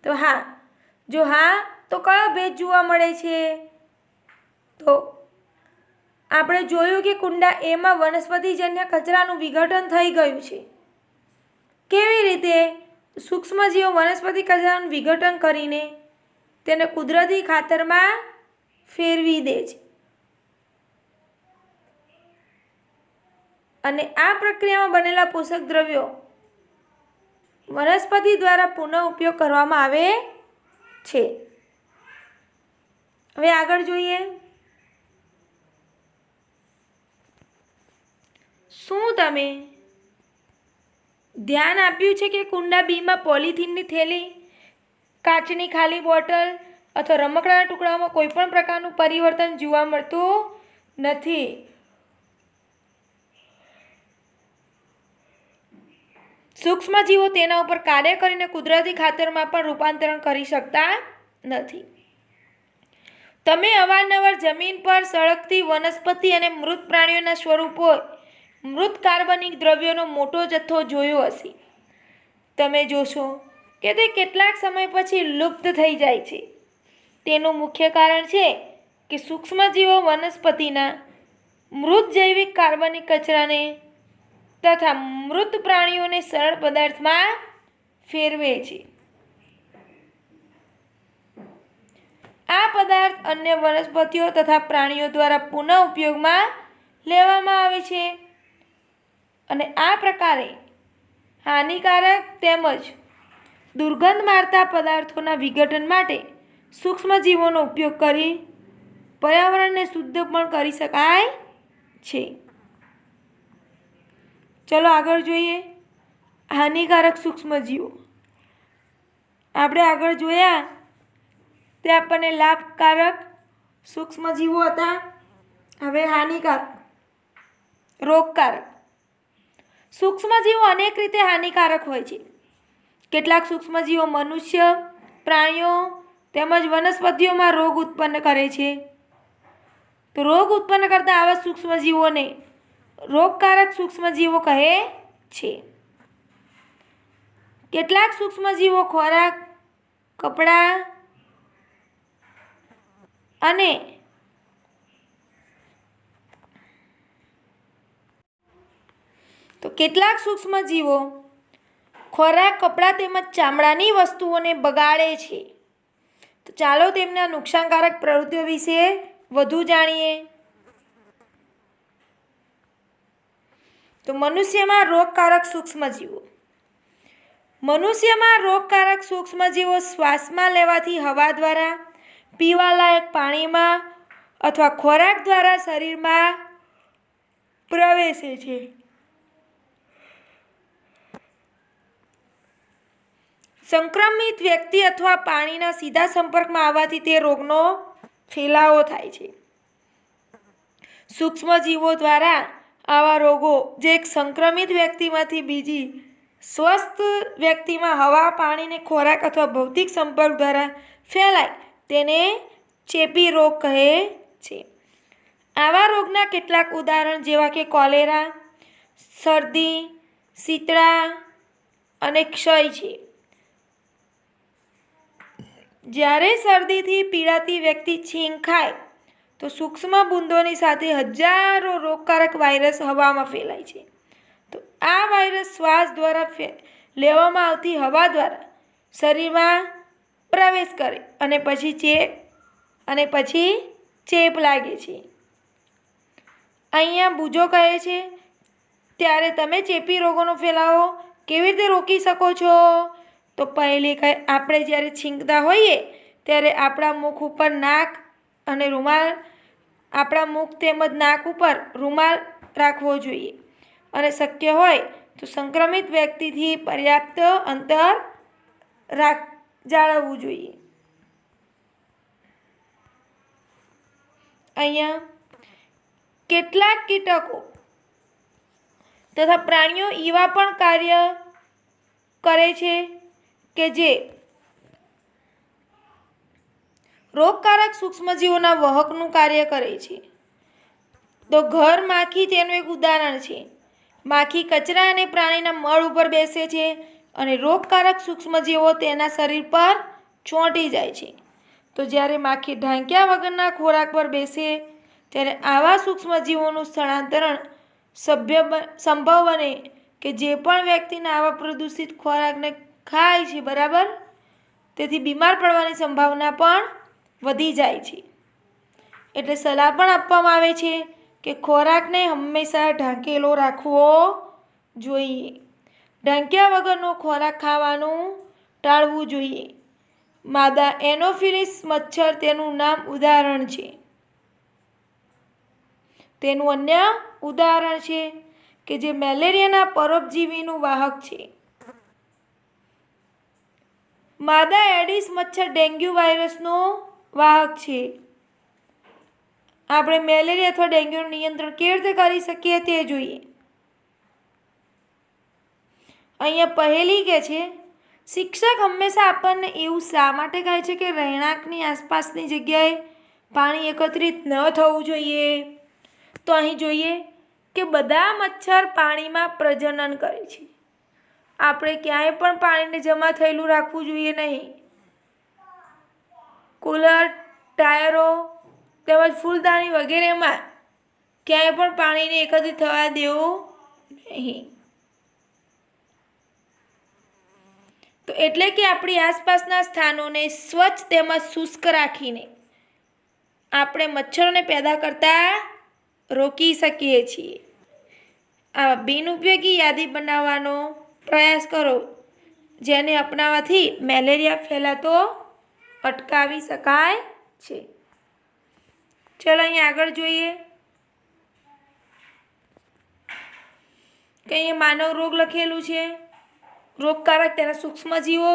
તો હા. જો હા તો કયો ભેદ જોવા મળે છે? તો આપણે જોયું કે કુંડા એમાં વનસ્પતિજન્ય કચરાનું વિઘટન થઈ ગયું છે. કેવી રીતે? સૂક્ષ્મજીવો વનસ્પતિ કચરાનું વિઘટન કરીને તેને કુદરતી ખાતરમાં ફેરવી દે છે અને આ પ્રક્રિયામાં બનેલા પોષક દ્રવ્યો વનસ્પતિ દ્વારા પુનઃ ઉપયોગ કરવામાં આવે છે. હવે આગળ જોઈએ. શું તમે ધ્યાન આપ્યું છે કે કુંડા બીમાં પોલિથીનની થેલી, કાચની ખાલી બોટલ અથવા રમકડાના ટુકડામાં કોઈ પણ પ્રકારનું પરિવર્તન જોવા મળતું નથી. સૂક્ષ્મજીવો તેના ઉપર કાર્ય કરીને કુદરતી ખાતરમાં પણ રૂપાંતરણ કરી શકતા નથી. તમે અવારનવાર જમીન પર સળગતી વનસ્પતિ અને મૃત પ્રાણીઓના સ્વરૂપો, મૃત કાર્બનિક દ્રવ્યોનો મોટો જથ્થો જોયો હશે. તમે જોશો કે તે કેટલાક સમય પછી લુપ્ત થઈ જાય છે. તેનું મુખ્ય કારણ છે કે સૂક્ષ્મજીવો વનસ્પતિના મૃત જૈવિક કાર્બનિક કચરાને તથા મૃત પ્રાણીઓને સરળ પદાર્થમાં ફેરવે છે. આ પદાર્થ અન્ય વનસ્પતિઓ તથા પ્રાણીઓ દ્વારા પુનઃ ઉપયોગમાં લેવામાં આવે છે અને આ પ્રકારે હાનિકારક તેમજ દુર્ગંધ મારતા પદાર્થોના વિઘટન માટે સૂક્ષ્મજીવોનો ઉપયોગ કરી પર્યાવરણને શુદ્ધ પણ કરી શકાય છે. ચલો આગળ જોઈએ. હાનિકારક સૂક્ષ્મજીવો. આપણે આગળ જોયા તે આપણને લાભકારક સૂક્ષ્મજીવો હતા. હવે હાનિકારક, રોગકારક. સૂક્ષ્મજીવો અનેક રીતે હાનિકારક હોય છે. કેટલાક સૂક્ષ્મજીવો મનુષ્ય, પ્રાણીઓ તેમજ વનસ્પતિઓમાં રોગ ઉત્પન્ન કરે છે. તો રોગ ઉત્પન્ન કરતા આવા સૂક્ષ્મજીવોને રોગકારક સૂક્ષ્મજીવો કહે છે. કેટલાક સૂક્ષ્મજીવો ખોરાક, કપડાં અને કેટલાક સૂક્ષ્મજીવો ખોરાક, કપડાં તેમજ ચામડાની વસ્તુઓને બગાડે છે. તો ચાલો તેમના નુકસાનકારક પ્રવૃત્તિઓ વિશે વધુ જાણીએ. તો મનુષ્યમાં રોગકારક સૂક્ષ્મજીવો. મનુષ્યમાં રોગકારક સૂક્ષ્મજીવો શ્વાસમાં લેવાથી હવા દ્વારા, પીવાલાયક પાણીમાં અથવા ખોરાક દ્વારા શરીરમાં પ્રવેશે છે. સંક્રમિત વ્યક્તિ અથવા પાણીના સીધા સંપર્કમાં આવવાથી તે રોગનો ફેલાવો થાય છે. સૂક્ષ્મજીવો દ્વારા આવા રોગો જે એક સંક્રમિત વ્યક્તિમાંથી બીજી સ્વસ્થ વ્યક્તિમાં હવા, પાણીને ખોરાક અથવા ભૌતિક સંપર્ક દ્વારા ફેલાય તેને ચેપી રોગ કહે છે. આવા રોગના કેટલાક ઉદાહરણ જેવા કે કોલેરા, શરદી, શીતળા અને ક્ષય છે. જ્યારે શરદીથી પીડાતી વ્યક્તિ છીંક ખાય તો સૂક્ષ્મ બૂંદોની સાથે હજારો રોગકારક વાયરસ હવામાં ફેલાય છે. તો આ વાયરસ શ્વાસ દ્વારા લેવામાં આવતી હવા દ્વારા શરીરમાં પ્રવેશ કરે અને પછી ચેપ લાગે છે. અહીંયા બુજો કહે છે ત્યારે તમે ચેપી રોગોનો ફેલાવો કેવી રીતે રોકી શકો છો? તો પહેલી આપણે જ્યારે છીંકતા હોઈએ ત્યારે આપણા મુખ ઉપર નાક અને રૂમાલ, આપણા મુખ તેમજ નાક ઉપર રૂમાલ રાખવો જોઈએ અને શક્ય હોય તો સંક્રમિત વ્યક્તિથી પર્યાપ્ત અંતર જાળવવું જોઈએ. અહીંયા કેટલાક કીટકો તથા પ્રાણીઓ એવા પણ કાર્ય કરે છે કે જે રોગકારક સૂક્ષ્મજીવોના વાહકનું કાર્ય કરે છે. તો ઘર માખી તેનું એક ઉદાહરણ છે. માખી કચરા અને પ્રાણીના મળ ઉપર બેસે છે અને રોગકારક સૂક્ષ્મજીવો તેના શરીર પર ચોંટી જાય છે. તો જ્યારે માખી ઢાંક્યા વગરના ખોરાક પર બેસે ત્યારે આવા સૂક્ષ્મજીવોનું સ્થળાંતરણ સંભવ બને કે જે પણ વ્યક્તિના આવા પ્રદૂષિત ખોરાકને ખાય છે, બરાબર, તેથી બીમાર પડવાની સંભાવના પણ વધી જાય છે. એટલે સલાહ પણ આપવામાં આવે છે કે ખોરાકને હંમેશા ઢાંકેલો રાખવો જોઈએ. ઢાંક્યા વગરનો ખોરાક ખાવાનું ટાળવું જોઈએ. માદા એનોફિલિસ મચ્છર તેનું નામ ઉદાહરણ છે. તેનું અન્ય ઉદાહરણ છે કે જે મેલેરિયાના પરોપજીવીનું વાહક છે. માદા એડિસ મચ્છર ડેન્ગ્યુ વાયરસનો વાહક છે. આપણે મેલેરિયા અથવા ડેન્ગ્યુનું નિયંત્રણ કેવી રીતે કરી શકીએ તે જોઈએ. અહીંયા પહેલી કે છે, શિક્ષક હંમેશા આપણને એવું શા માટે કહે છે કે રહેણાંકની આસપાસની જગ્યાએ પાણી એકત્રિત ન થવું જોઈએ? તો અહીં જોઈએ કે બધા મચ્છર પાણીમાં પ્રજનન કરે છે. આપણે ક્યાંય પણ પાણીને જમા થયેલું રાખવું જોઈએ નહીં. કુલર, ટાયરો તેમજ ફૂલદાની વગેરેમાં ક્યાંય પણ પાણીને એકત્રિત થવા દેવું નહીં. તો એટલે કે આપણી આસપાસના સ્થાનોને સ્વચ્છ તેમજ શુષ્ક રાખીને આપણે મચ્છરોને પેદા કરતા રોકી શકીએ છીએ. આ બિનઉપયોગી યાદી બનાવવાનો પ્રયાસ કરો, જેને અપનાવવાથી મેલેરિયા ફેલાતો અટકાવી શકાય છે. ચલો અહીં આગળ જોઈએ કે અહીંયા માનવ રોગ લખેલું છે. રોગકારક તેના સૂક્ષ્મજીવો,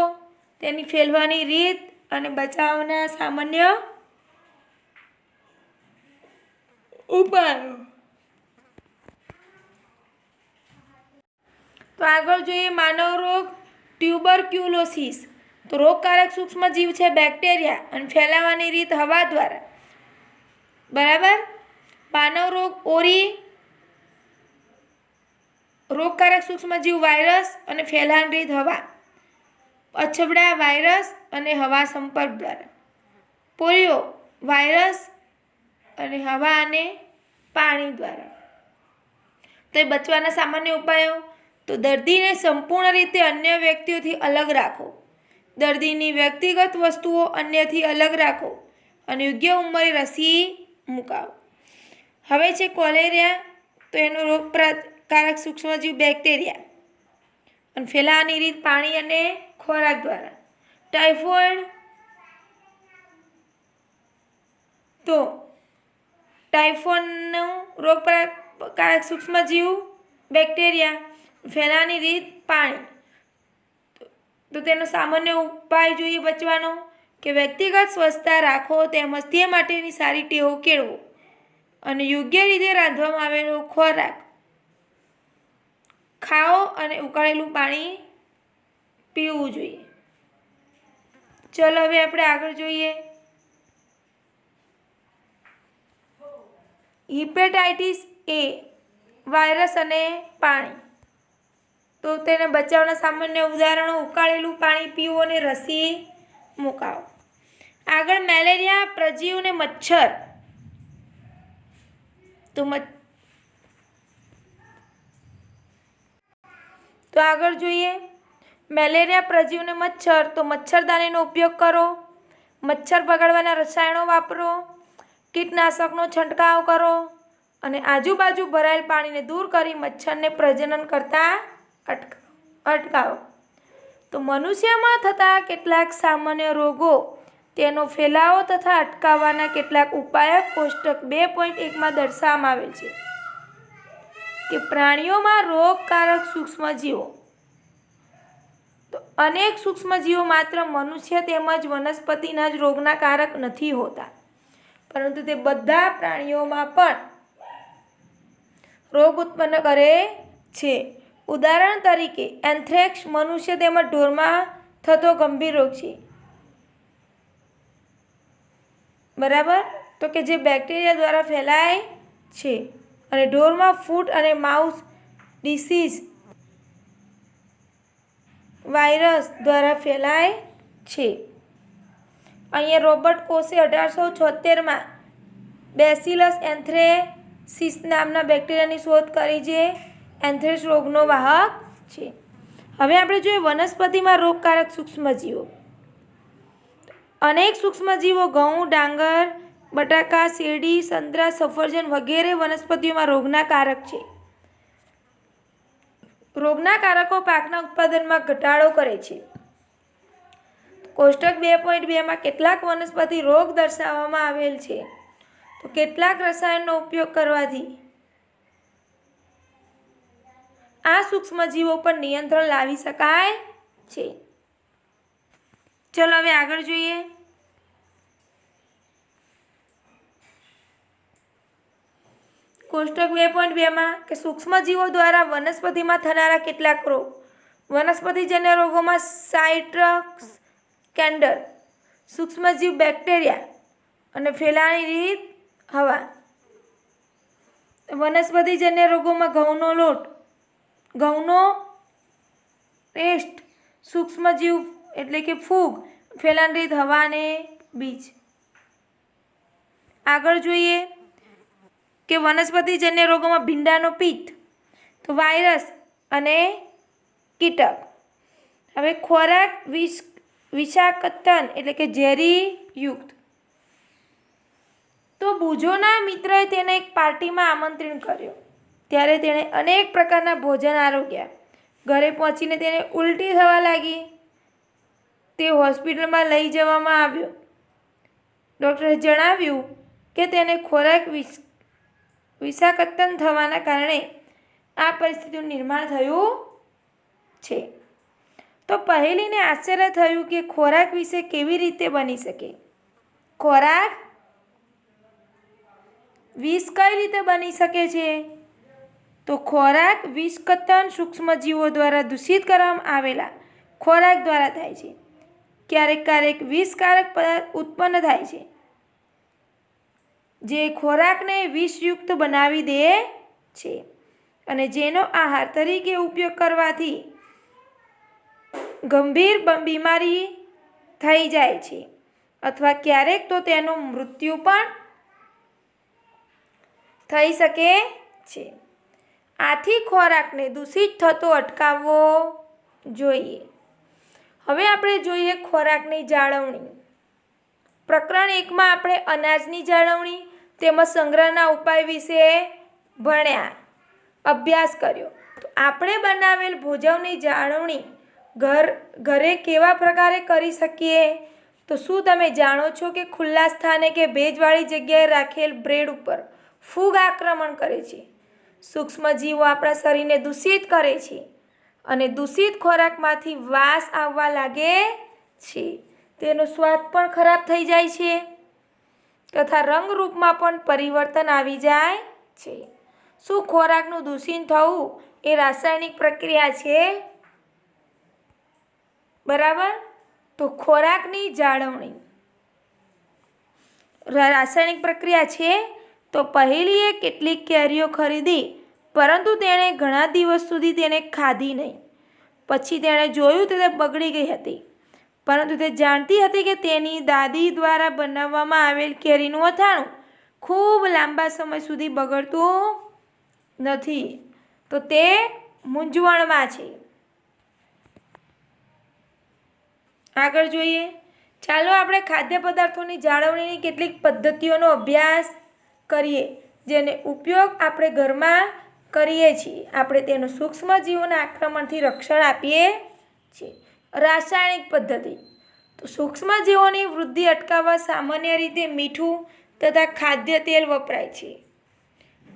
તેની ફેલવાની રીત અને બચાવના સામાન્ય ઉપાયો. તો આગળ જોઈએ માનવ રોગ ટ્યુબરક્યુલોસિસ. તો રોગકારક સૂક્ષ્મજીવ છે બેક્ટેરિયા અને ફેલાવાની રીત હવા દ્વારા. બરાબર. માનવ રોગ ઓરી, રોગકારક સૂક્ષ્મજીવ વાયરસ અને ફેલાવાની રીત હવા. અછબડા વાયરસ અને હવા સંપર્ક દ્વારા. પોલિયો વાયરસ અને હવા અને પાણી દ્વારા. તો એ બચવાના સામાન્ય ઉપાયો, તો દર્દીને સંપૂર્ણ રીતે અન્ય વ્યક્તિઓથી અલગ રાખો. દર્દીની વ્યક્તિગત વસ્તુઓ અન્યથી અલગ રાખો અને યોગ્ય ઉંમરે રસી મુકાવો. હવે છે કોલેરિયા. તો એનો રોગપ્રતિકારક સૂક્ષ્મજીવ બેક્ટેરિયા અને ફેલાવાની રીત પાણી અને ખોરાક દ્વારા. ટાઇફોઇડ, તો ટાઇફોઇડનું રોગપ્રતિકારક સૂક્ષ્મજીવ બેક્ટેરિયા, ફેલાવાની રીત પાણી. તો તેનો સામાન્ય ઉપાય જોઈએ બચવાનો કે વ્યક્તિગત સ્વચ્છતા રાખો તેમજ તે માટેની સારી ટેવો કેળવો અને યોગ્ય રીતે રાંધવામાં આવેલો ખોરાક ખાઓ અને ઉકાળેલું પાણી પીવું જોઈએ. ચલો હવે આપણે આગળ જોઈએ હિપેટાઇટિસ એ વાયરસ અને પાણી. તો તેને બચાવના સામાન્ય ઉદાહરણો, ઉકાળેલું પાણી પીવું અને રસી મુકાવો. આગળ મેલેરિયા, પ્રજીવ અને મચ્છર. તો આગળ જોઈએ મેલેરિયા, પ્રજીવ અને મચ્છર. તો મચ્છરદાનીનો ઉપયોગ કરો, મચ્છર ભગાડવાના રસાયણો વાપરો, કીટનાશકનો છંટકાવ કરો અને આજુબાજુ ભરાયેલ પાણીને દૂર કરી મચ્છરને પ્રજનન કરતા અટકાવો. તો મનુષ્યમાં થતા કેટલાક સામાન્ય રોગો, તેનો ફેલાવો તથા અટકાવવાના કેટલાક ઉપાયો કોષ્ટક 2.1માં દર્શાવવામાં આવેલ છે કે પ્રાણીઓમાં રોગકારક સૂક્ષ્મજીવો. તો અનેક સૂક્ષ્મજીવો માત્ર મનુષ્ય તેમજ વનસ્પતિના જ રોગના કારક નથી હોતા, પરંતુ તે બધા પ્રાણીઓમાં પણ રોગ ઉત્પન્ન કરે છે. ઉદાહરણ તરીકે એન્થ્રેક્સ મનુષ્ય તેમજ ઢોરમાં થતો ગંભીર રોગ છે. બરાબર. તો કે જે બેક્ટેરિયા દ્વારા ફેલાય છે અને ઢોરમાં ફૂટ અને માઉથ ડિસીઝ વાયરસ દ્વારા ફેલાય છે. અહીંયા રોબર્ટ કોશે 1876માં બેસિલસ એન્થ્રેસિસ નામના બેક્ટેરિયાની શોધ કરી જે એન્થ્રેક્સ રોગનો વાહક છે. હવે આપણે જોઈએ વનસ્પતિમાં રોગકારક સૂક્ષ્મજીવો. અનેક સૂક્ષ્મજીવો ઘઉં, ડાંગર, બટાકા, શેરડી, સંતરા, સફરજન વગેરે વનસ્પતિઓમાં રોગના કારક છે. રોગના કારકો પાકના ઉત્પાદનમાં ઘટાડો કરે છે. કોષ્ટક 2.2માં કેટલાક વનસ્પતિ રોગ દર્શાવવામાં આવેલ છે. તો કેટલાક રસાયણનો ઉપયોગ કરવાથી આ સૂક્ષ્મજીવો પર નિયંત્રણ લાવી શકાય છે. ચલો હવે આગળ જોઈએ. કોષ્ટક 2.2માં કે સૂક્ષ્મજીવો દ્વારા વનસ્પતિમાં થનારા કેટલાક રોગ. વનસ્પતિજન્ય રોગોમાં સાઇટ્રસ કેન્ડર, સૂક્ષ્મજીવ બેક્ટેરિયા અને ફેલાવાની રીત હવા. વનસ્પતિજન્ય રોગોમાં ઘઉંનો લોટ, ઘઉંનો પેસ્ટ, સૂક્ષ્મજીવ એટલે કે ફૂગ, ફેલાવાની રીત હવા અને બીજ. આગળ જોઈએ કે વનસ્પતિજન્ય રોગોમાં ભીંડાનો પિત્ત, તો વાયરસ અને કીટક. હવે ખોરાક વિષાક્તન એટલે કે ઝેરીયુક્ત. તો બુજોના મિત્રએ તેને એક પાર્ટીમાં આમંત્રણ કર્યો. ત્યારે તેણે અનેક પ્રકારના ભોજન આરોગ્યા. ઘરે પહોંચીને તેને ઉલટી થવા લાગી. તે હોસ્પિટલમાં લઈ જવામાં આવ્યો. ડૉક્ટરે જણાવ્યું કે તેને ખોરાક વિષાક્તન થવાના કારણે આ પરિસ્થિતિનું નિર્માણ થયું છે. તો પહેલીને આશ્ચર્ય થયું કે ખોરાક વિશે કેવી રીતે બની શકે. ખોરાક વિષ કઈ રીતે બની શકે છે? તો ખોરાક વિષકતન સૂક્ષ્મજીવો દ્વારા દૂષિત કરવામાં આવેલા ખોરાક દ્વારા થાય છે. ક્યારેક વિષકારક પદાર્થ ઉત્પન્ન થાય છે જે ખોરાકને વિષયુક્ત બનાવી દે છે અને જેનો આહાર તરીકે ઉપયોગ કરવાથી ગંભીર બીમારી થઈ જાય છે અથવા ક્યારેક તો તેનું મૃત્યુ પણ થઈ શકે છે. આથી ખોરાકને દૂષિત થતો અટકાવવો જોઈએ. હવે આપણે જોઈએ ખોરાકની જાળવણી. પ્રકરણ 1માં આપણે અનાજની જાળવણી તેમજ સંગ્રહના ઉપાય વિશે ભણ્યા, અભ્યાસ કર્યો. તો આપણે બનાવેલ ભોજનની જાળવણી ઘરે કેવા પ્રકારે કરી શકીએ? તો શું તમે જાણો છો કે ખુલ્લા સ્થાને કે ભેજવાળી જગ્યાએ રાખેલ બ્રેડ ઉપર ફૂગ આક્રમણ કરે છે. સૂક્ષ્મજીવો આપણા શરીરને દૂષિત કરે છે અને દૂષિત ખોરાકમાંથી વાસ આવવા લાગે છે. તેનો સ્વાદ પણ ખરાબ થઈ જાય છે તથા રંગરૂપમાં પણ પરિવર્તન આવી જાય છે. શું ખોરાકનું દૂષિત થવું એ રાસાયણિક પ્રક્રિયા છે? બરાબર. તો ખોરાકની જાળવણી રાસાયણિક પ્રક્રિયા છે. તો પહેલીએ કેટલીક કેરીઓ ખરીદી પરંતુ તેણે ઘણા દિવસ સુધી તેને ખાધી નહીં. પછી તેણે જોયું તો તે બગડી ગઈ હતી, પરંતુ તે જાણતી હતી કે તેની દાદી દ્વારા બનાવવામાં આવેલ કેરીનું અથાણું ખૂબ લાંબા સમય સુધી બગડતું નથી. તો તે મૂંઝવણમાં છે. આગળ જોઈએ. ચાલો આપણે ખાદ્ય પદાર્થોની જાળવણીની કેટલીક પદ્ધતિઓનો અભ્યાસ કરીએ જેનો ઉપયોગ આપણે ઘરમાં કરીએ છીએ. આપણે તેનું સૂક્ષ્મજીવોના આક્રમણથી રક્ષણ આપીએ છીએ. રાસાયણિક પદ્ધતિ. તો સૂક્ષ્મજીવોની વૃદ્ધિ અટકાવવા સામાન્ય રીતે મીઠું તથા ખાદ્ય તેલ વપરાય છે,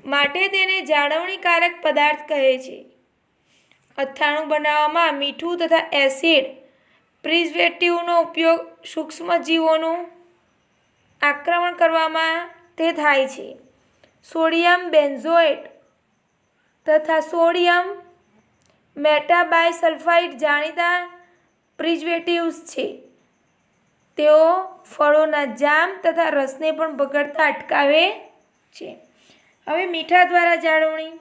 માટે તેને જાળવણીકારક પદાર્થ કહે છે. અથાણું બનાવવામાં મીઠું તથા એસિડ પ્રિઝર્વેટિવનો ઉપયોગ સૂક્ષ્મજીવોનું આક્રમણ કરવામાં તે થાય છે. સોડિયમ બેન્ઝોએટ તથા સોડિયમ મેટાબાયસલ્ફાઇડ જાણીતા પ્રિઝર્વેટિવ્સ છે. તેઓ ફળોના જામ તથા રસને પણ બગડતા અટકાવે છે. હવે મીઠા દ્વારા જાળવણી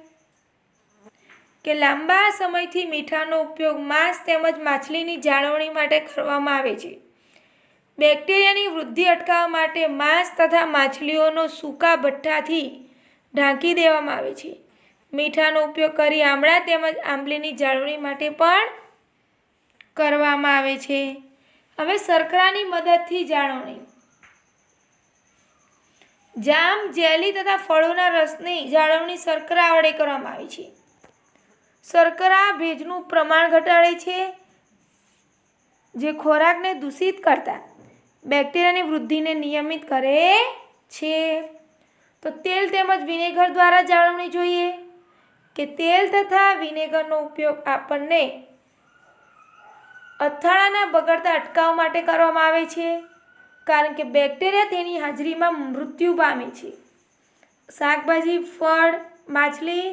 કે લાંબા સમયથી મીઠાનો ઉપયોગ માંસ તેમજ માછલીની જાળવણી માટે કરવામાં આવે છે. બેક્ટેરિયાની વૃદ્ધિ અટકાવવા માટે માંસ તથા માછલીઓનો સૂકા ભઠ્ઠાથી ઢાંકી દેવામાં આવે છે. મીઠાનો ઉપયોગ કરી આમળા તેમજ આંબલીની જાળવણી માટે પણ કરવામાં આવે છે. હવે શર્કરાની મદદથી જાળવણી. જામ, જેલી તથા ફળોના રસની જાળવણી શર્કરા વડે કરવામાં આવે છે. શર્કરા ભેજનું પ્રમાણ ઘટાડે છે, જે ખોરાકને દૂષિત કરતા બેક્ટેરિયાની વૃદ્ધિને નિયમિત કરે છે. તો તેલ તેમજ વિનેગર દ્વારા જાળવણી જોઈએ કે તેલ તથા વિનેગરનો ઉપયોગ આપણને અથાણાના બગડતા અટકાવવા માટે કરવામાં આવે છે, કારણ કે બેક્ટેરિયા તેની હાજરીમાં મૃત્યુ પામે છે. શાકભાજી, ફળ, માછલી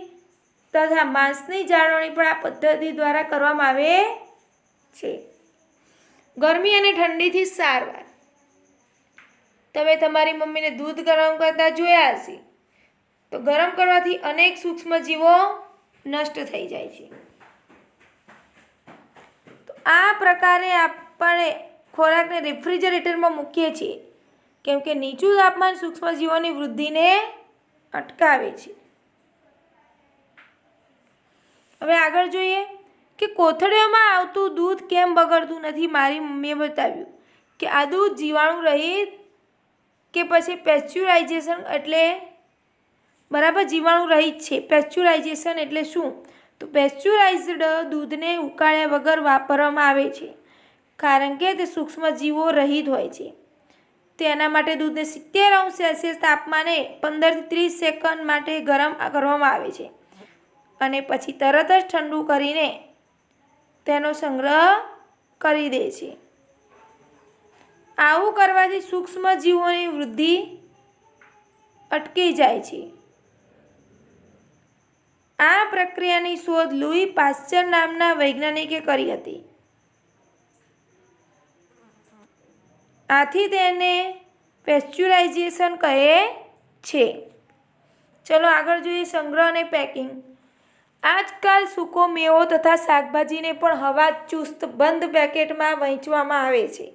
તથા માંસની જાળવણી પણ આ પદ્ધતિ દ્વારા કરવામાં આવે છે. ગરમી અને ઠંડીથી સારવાર. તમે તમારી મમ્મીને દૂધ ગરમ કરતા જોયા હશે, તો ગરમ કરવાથી અનેક સૂક્ષ્મજીવો નષ્ટ થઈ જાય છે. તો આ પ્રકારે આપણે ખોરાકને રેફ્રિજરેટરમાં મૂકીએ છીએ, કેમ કે નીચું તાપમાન સૂક્ષ્મજીવોની વૃદ્ધિને અટકાવે છે. હવે આગળ જોઈએ કે કોથળીઓમાં આવતું દૂધ કેમ બગડતું નથી. મારી મમ્મીએ બતાવ્યું કે આ દૂધ જીવાણુ રહિત કે પછી પેસ્ચ્યુરાઇઝેશન એટલે બરાબર જીવાણુ રહિત છે. પેસ્ચ્યુરાઇઝેશન એટલે શું? તો પેસ્ચ્યુરાઇઝ્ડ દૂધને ઉકાળ્યા વગર વાપરવામાં આવે છે, કારણ કે તે સૂક્ષ્મજીવો રહિત હોય છે. તેના માટે દૂધને 70°C તાપમાને 15 થી 30 સેકન્ડ માટે ગરમ કરવામાં આવે છે અને પછી તરત જ ઠંડુ કરીને તેનો સંગ્રહ કરી દે છે. આવું કરવાથી સૂક્ષ્મજીવોની વૃદ્ધિ અટકી જાય છે. આ પ્રક્રિયાની શોધ લુઈ પાશ્ચર નામના વૈજ્ઞાનિકે કરી હતી. આથી તેને પેસ્ચ્યુરાઇઝેશન કહે છે. ચલો આગળ જોઈએ સંગ્રહ અને પેકિંગ. આજકાલ સૂકો મેવો તથા શાકભાજીને પણ હવાચુસ્ત બંધ પેકેટમાં વહેંચવામાં આવે છે,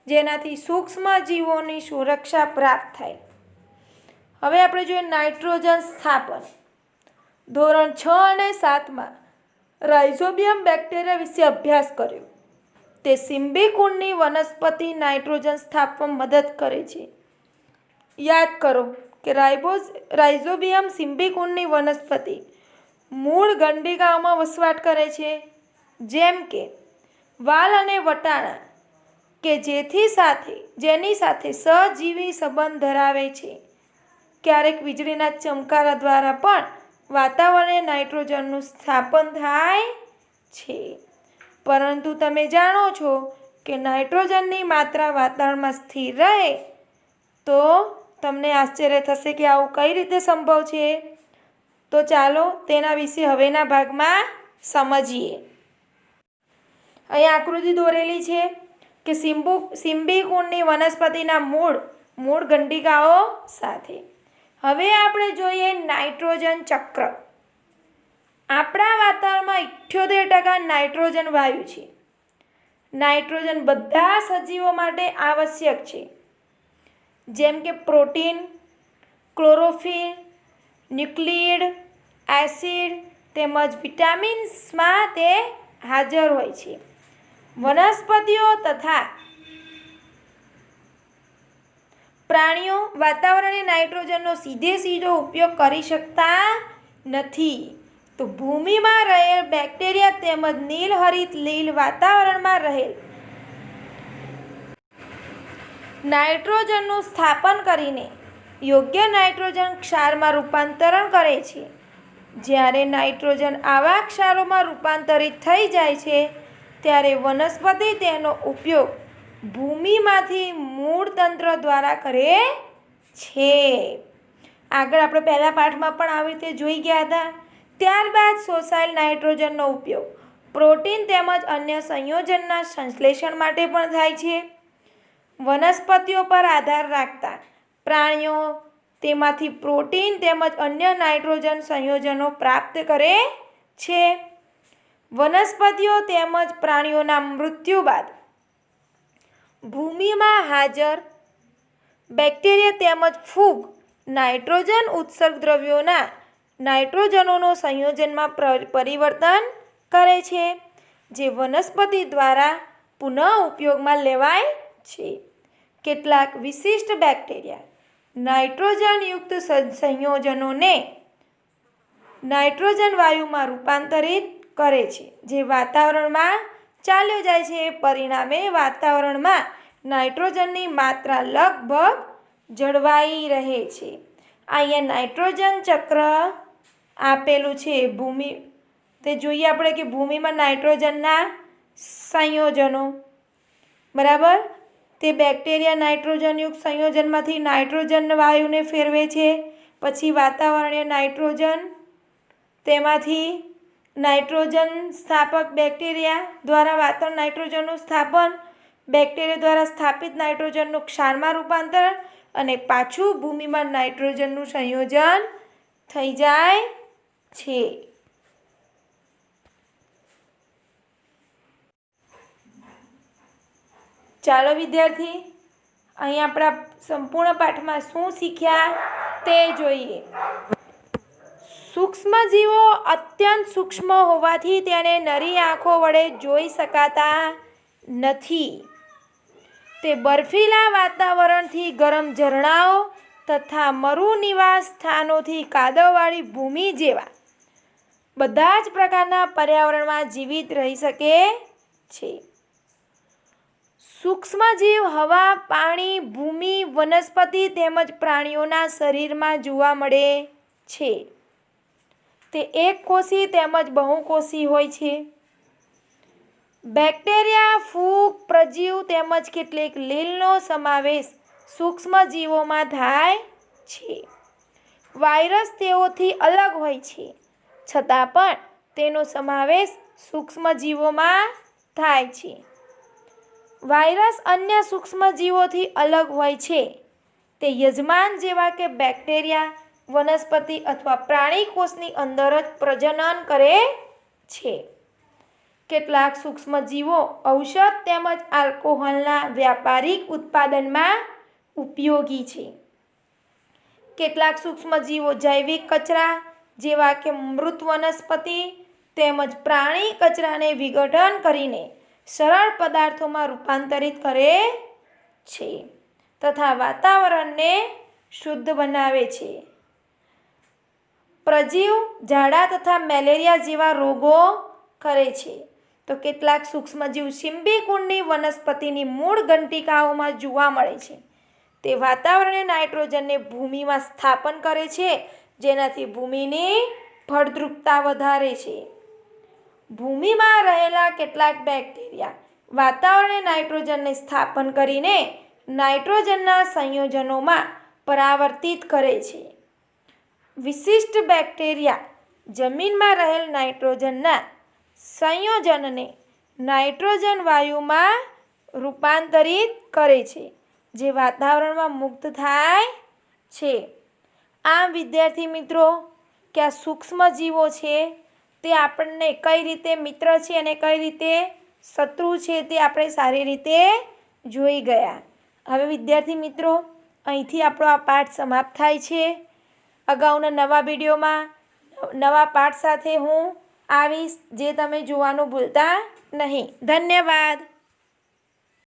જેનાથી સૂક્ષ્મજીવોની સુરક્ષા પ્રાપ્ત થાય. હવે આપણે જોઈએ નાઇટ્રોજન સ્થાપન. ધોરણ 6 અને 7માં રાઇઝોબિયમ બેક્ટેરિયા વિશે અભ્યાસ કર્યો. તે સિમ્બિકુળની વનસ્પતિ નાઇટ્રોજન સ્થાપવામાં મદદ કરે છે. યાદ કરો કે રાઇઝોબિયમ સિમ્બિકુળની વનસ્પતિ મૂળ ગંડિકાઓમાં વસવાટ કરે છે, જેમ કે વાલ અને વટાણા, કે જેની સાથે સહજીવી સંબંધ ધરાવે છે. ક્યારેક વીજળીના ચમકારા દ્વારા પણ વાતાવરણીય નાઇટ્રોજનનું સ્થાપન થાય છે. પરંતુ તમે જાણો છો કે નાઇટ્રોજનની માત્રા વાતાવરણમાં સ્થિર રહે તો તમને આશ્ચર્ય થશે કે આવું કઈ રીતે સંભવ છે. તો ચાલો તેના વિશે હવેના ભાગમાં સમજીએ. અહીં આકૃતિ દોરેલી છે કે સિમ્બિકુળની વનસ્પતિના મૂળ ગંડિકાઓ સાથે. હવે આપણે જોઈએ નાઇટ્રોજન ચક્ર. આપણા વાતાવરણમાં 78% નાઇટ્રોજન વાયુ છે. નાઇટ્રોજન બધા સજીવો માટે આવશ્યક છે, જેમ કે પ્રોટીન, ક્લોરોફિલ, ન્યુક્લિક એસિડ તેમજ વિટામિન્સમાં તે હાજર હોય છે. વનસ્પતિઓ તથા પ્રાણીઓ વાતાવરણીય નાઇટ્રોજનનો સીધો ઉપયોગ કરી શકતા નથી. તો ભૂમિમાં રહેલ બેક્ટેરિયા તેમજ નીલહરિત લીલ વાતાવરણમાં રહેલ નાઇટ્રોજનનું સ્થાપન કરીને યોગ્ય નાઇટ્રોજન ક્ષારમાં રૂપાંતરણ કરે છે. જ્યારે નાઇટ્રોજન આવા ક્ષારોમાં રૂપાંતરિત થઈ જાય છે, ત્યારે વનસ્પતિ તેનો ઉપયોગ ભૂમિમાંથી મૂળતંત્ર દ્વારા કરે છે. આગળ આપણે પહેલા પાઠમાં પણ આવી રીતે જોઈ ગયા હતા. ત્યારબાદ શોષાયેલ નાઇટ્રોજનનો ઉપયોગ પ્રોટીન તેમજ અન્ય સંયોજનના સંશ્લેષણ માટે પણ થાય છે. વનસ્પતિઓ પર આધાર રાખતા પ્રાણીઓ તેમાંથી પ્રોટીન તેમજ અન્ય નાઇટ્રોજન સંયોજનો પ્રાપ્ત કરે છે. વનસ્પતિઓ તેમજ પ્રાણીઓના મૃત્યુ બાદ ભૂમિમાં હાજર બેક્ટેરિયા તેમજ ફૂગ નાઇટ્રોજન ઉત્સર્ગ દ્રવ્યોના નાઇટ્રોજનોનો સંયોજનમાં પરિવર્તન કરે છે, જે વનસ્પતિ દ્વારા પુનઃ ઉપયોગમાં લેવાય છે. કેટલાક વિશિષ્ટ બેક્ટેરિયા નાઇટ્રોજનયુક્ત સંયોજનોને નાઇટ્રોજન વાયુમાં રૂપાંતરિત કરે છે, જે વાતાવરણમાં ચાલ્યો જાય છે. પરિણામે વાતાવરણમાં નાઇટ્રોજનની માત્રા લગભગ જળવાઈ રહે છે. અહીંયા નાઇટ્રોજન ચક્ર આપેલું છે. ભૂમિ તે જોઈએ આપણે કે ભૂમિમાં નાઇટ્રોજનના સંયોજનો, બરાબર. તે બેક્ટેરિયા નાઇટ્રોજનયુક્ત સંયોજનમાંથી નાઇટ્રોજન વાયુને ફેરવે છે. પછી વાતાવરણીય નાઇટ્રોજન, તેમાંથી નાઇટ્રોજન સ્થાપક બેક્ટેરિયા દ્વારા વાતાવરણ નાઇટ્રોજનનું સ્થાપન, બેક્ટેરિયા દ્વારા સ્થાપિત નાઇટ્રોજનનું ક્ષારમાં રૂપાંતર અને પાછું ભૂમિમાં નાઇટ્રોજનનું સંયોજન થઈ જાય છે. ચાલો વિદ્યાર્થી, અહીં આપણા સંપૂર્ણ પાઠમાં શું શીખ્યા તે જોઈએ. સૂક્ષ્મજીવો અત્યંત સૂક્ષ્મ હોવાથી તેને નરી આંખો વડે જોઈ શકાતા નથી. તે બર્ફીલા વાતાવરણથી ગરમ ઝરણાઓ તથા મરુ નિવાસ સ્થાનોથી કાદવવાળી ભૂમિ જેવા બધા જ પ્રકારના પર્યાવરણમાં જીવિત રહી શકે છે. સૂક્ષ્મજીવ હવા, પાણી, ભૂમિ, વનસ્પતિ તેમજ પ્રાણીઓના શરીરમાં જોવા મળે છે. તે એકકોષી તેમજ બહુકોષી હોય છે. બેક્ટેરિયા, ફૂગ, પ્રજીવ તેમજ કેટલીક લીલનો સમાવેશ સૂક્ષ્મજીવોમાં થાય છે. વાયરસ તેઓથી અલગ હોય છે, છતાં પણ તેનો સમાવેશ સૂક્ષ્મજીવોમાં થાય છે. વાયરસ અન્ય સૂક્ષ્મજીવોથી અલગ હોય છે. તે યજમાન જેવા કે બેક્ટેરિયા, વનસ્પતિ અથવા પ્રાણી કોષની અંદર જ પ્રજનન કરે છે. કેટલાક સૂક્ષ્મજીવો ઔષધ તેમજ આલ્કોહોલના વ્યાપારિક ઉત્પાદનમાં ઉપયોગી છે. કેટલાક સૂક્ષ્મજીવો જૈવિક કચરા જેવા કે મૃત વનસ્પતિ તેમજ પ્રાણી કચરાને વિઘટન કરીને સરળ પદાર્થોમાં રૂપાંતરિત કરે છે તથા વાતાવરણને શુદ્ધ બનાવે છે. પ્રજીવ ઝાડા તથા મેલેરિયા જેવા રોગો કરે છે. તો કેટલાક સૂક્ષ્મજીવ સિમ્બીકુંડની વનસ્પતિની મૂળ ગંટિકાઓમાં જોવા મળે છે. તે વાતાવરણીય નાઇટ્રોજનને ભૂમિમાં સ્થાપન કરે છે, જેનાથી ભૂમિની ફળદ્રુપતા વધારે છે. ભૂમિમાં રહેલા કેટલાક બેક્ટેરિયા વાતાવરણીય નાઇટ્રોજનને સ્થાપન કરીને નાઇટ્રોજનના સંયોજનોમાં પરાવર્તિત કરે છે. વિશિષ્ટ બેક્ટેરિયા જમીનમાં રહેલ નાઇટ્રોજનના સંયોજનને નાઇટ્રોજન વાયુમાં રૂપાંતરિત કરે છે, જે વાતાવરણમાં મુક્ત થાય છે. આમ વિદ્યાર્થી મિત્રો, કે આ સૂક્ષ્મજીવો છે તે આપણને કઈ રીતે મિત્ર છે અને કઈ રીતે શત્રુ છે તે આપણે સારી રીતે જોઈ ગયા. હવે વિદ્યાર્થી મિત્રો, અહીંથી આપણો આ પાઠ સમાપ્ત થાય છે. અગાઉના નવા વિડીયોમાં નવા પાઠ સાથે હું આવીશ, જે તમે જોવાનું ભૂલતા નહીં. ધન્યવાદ.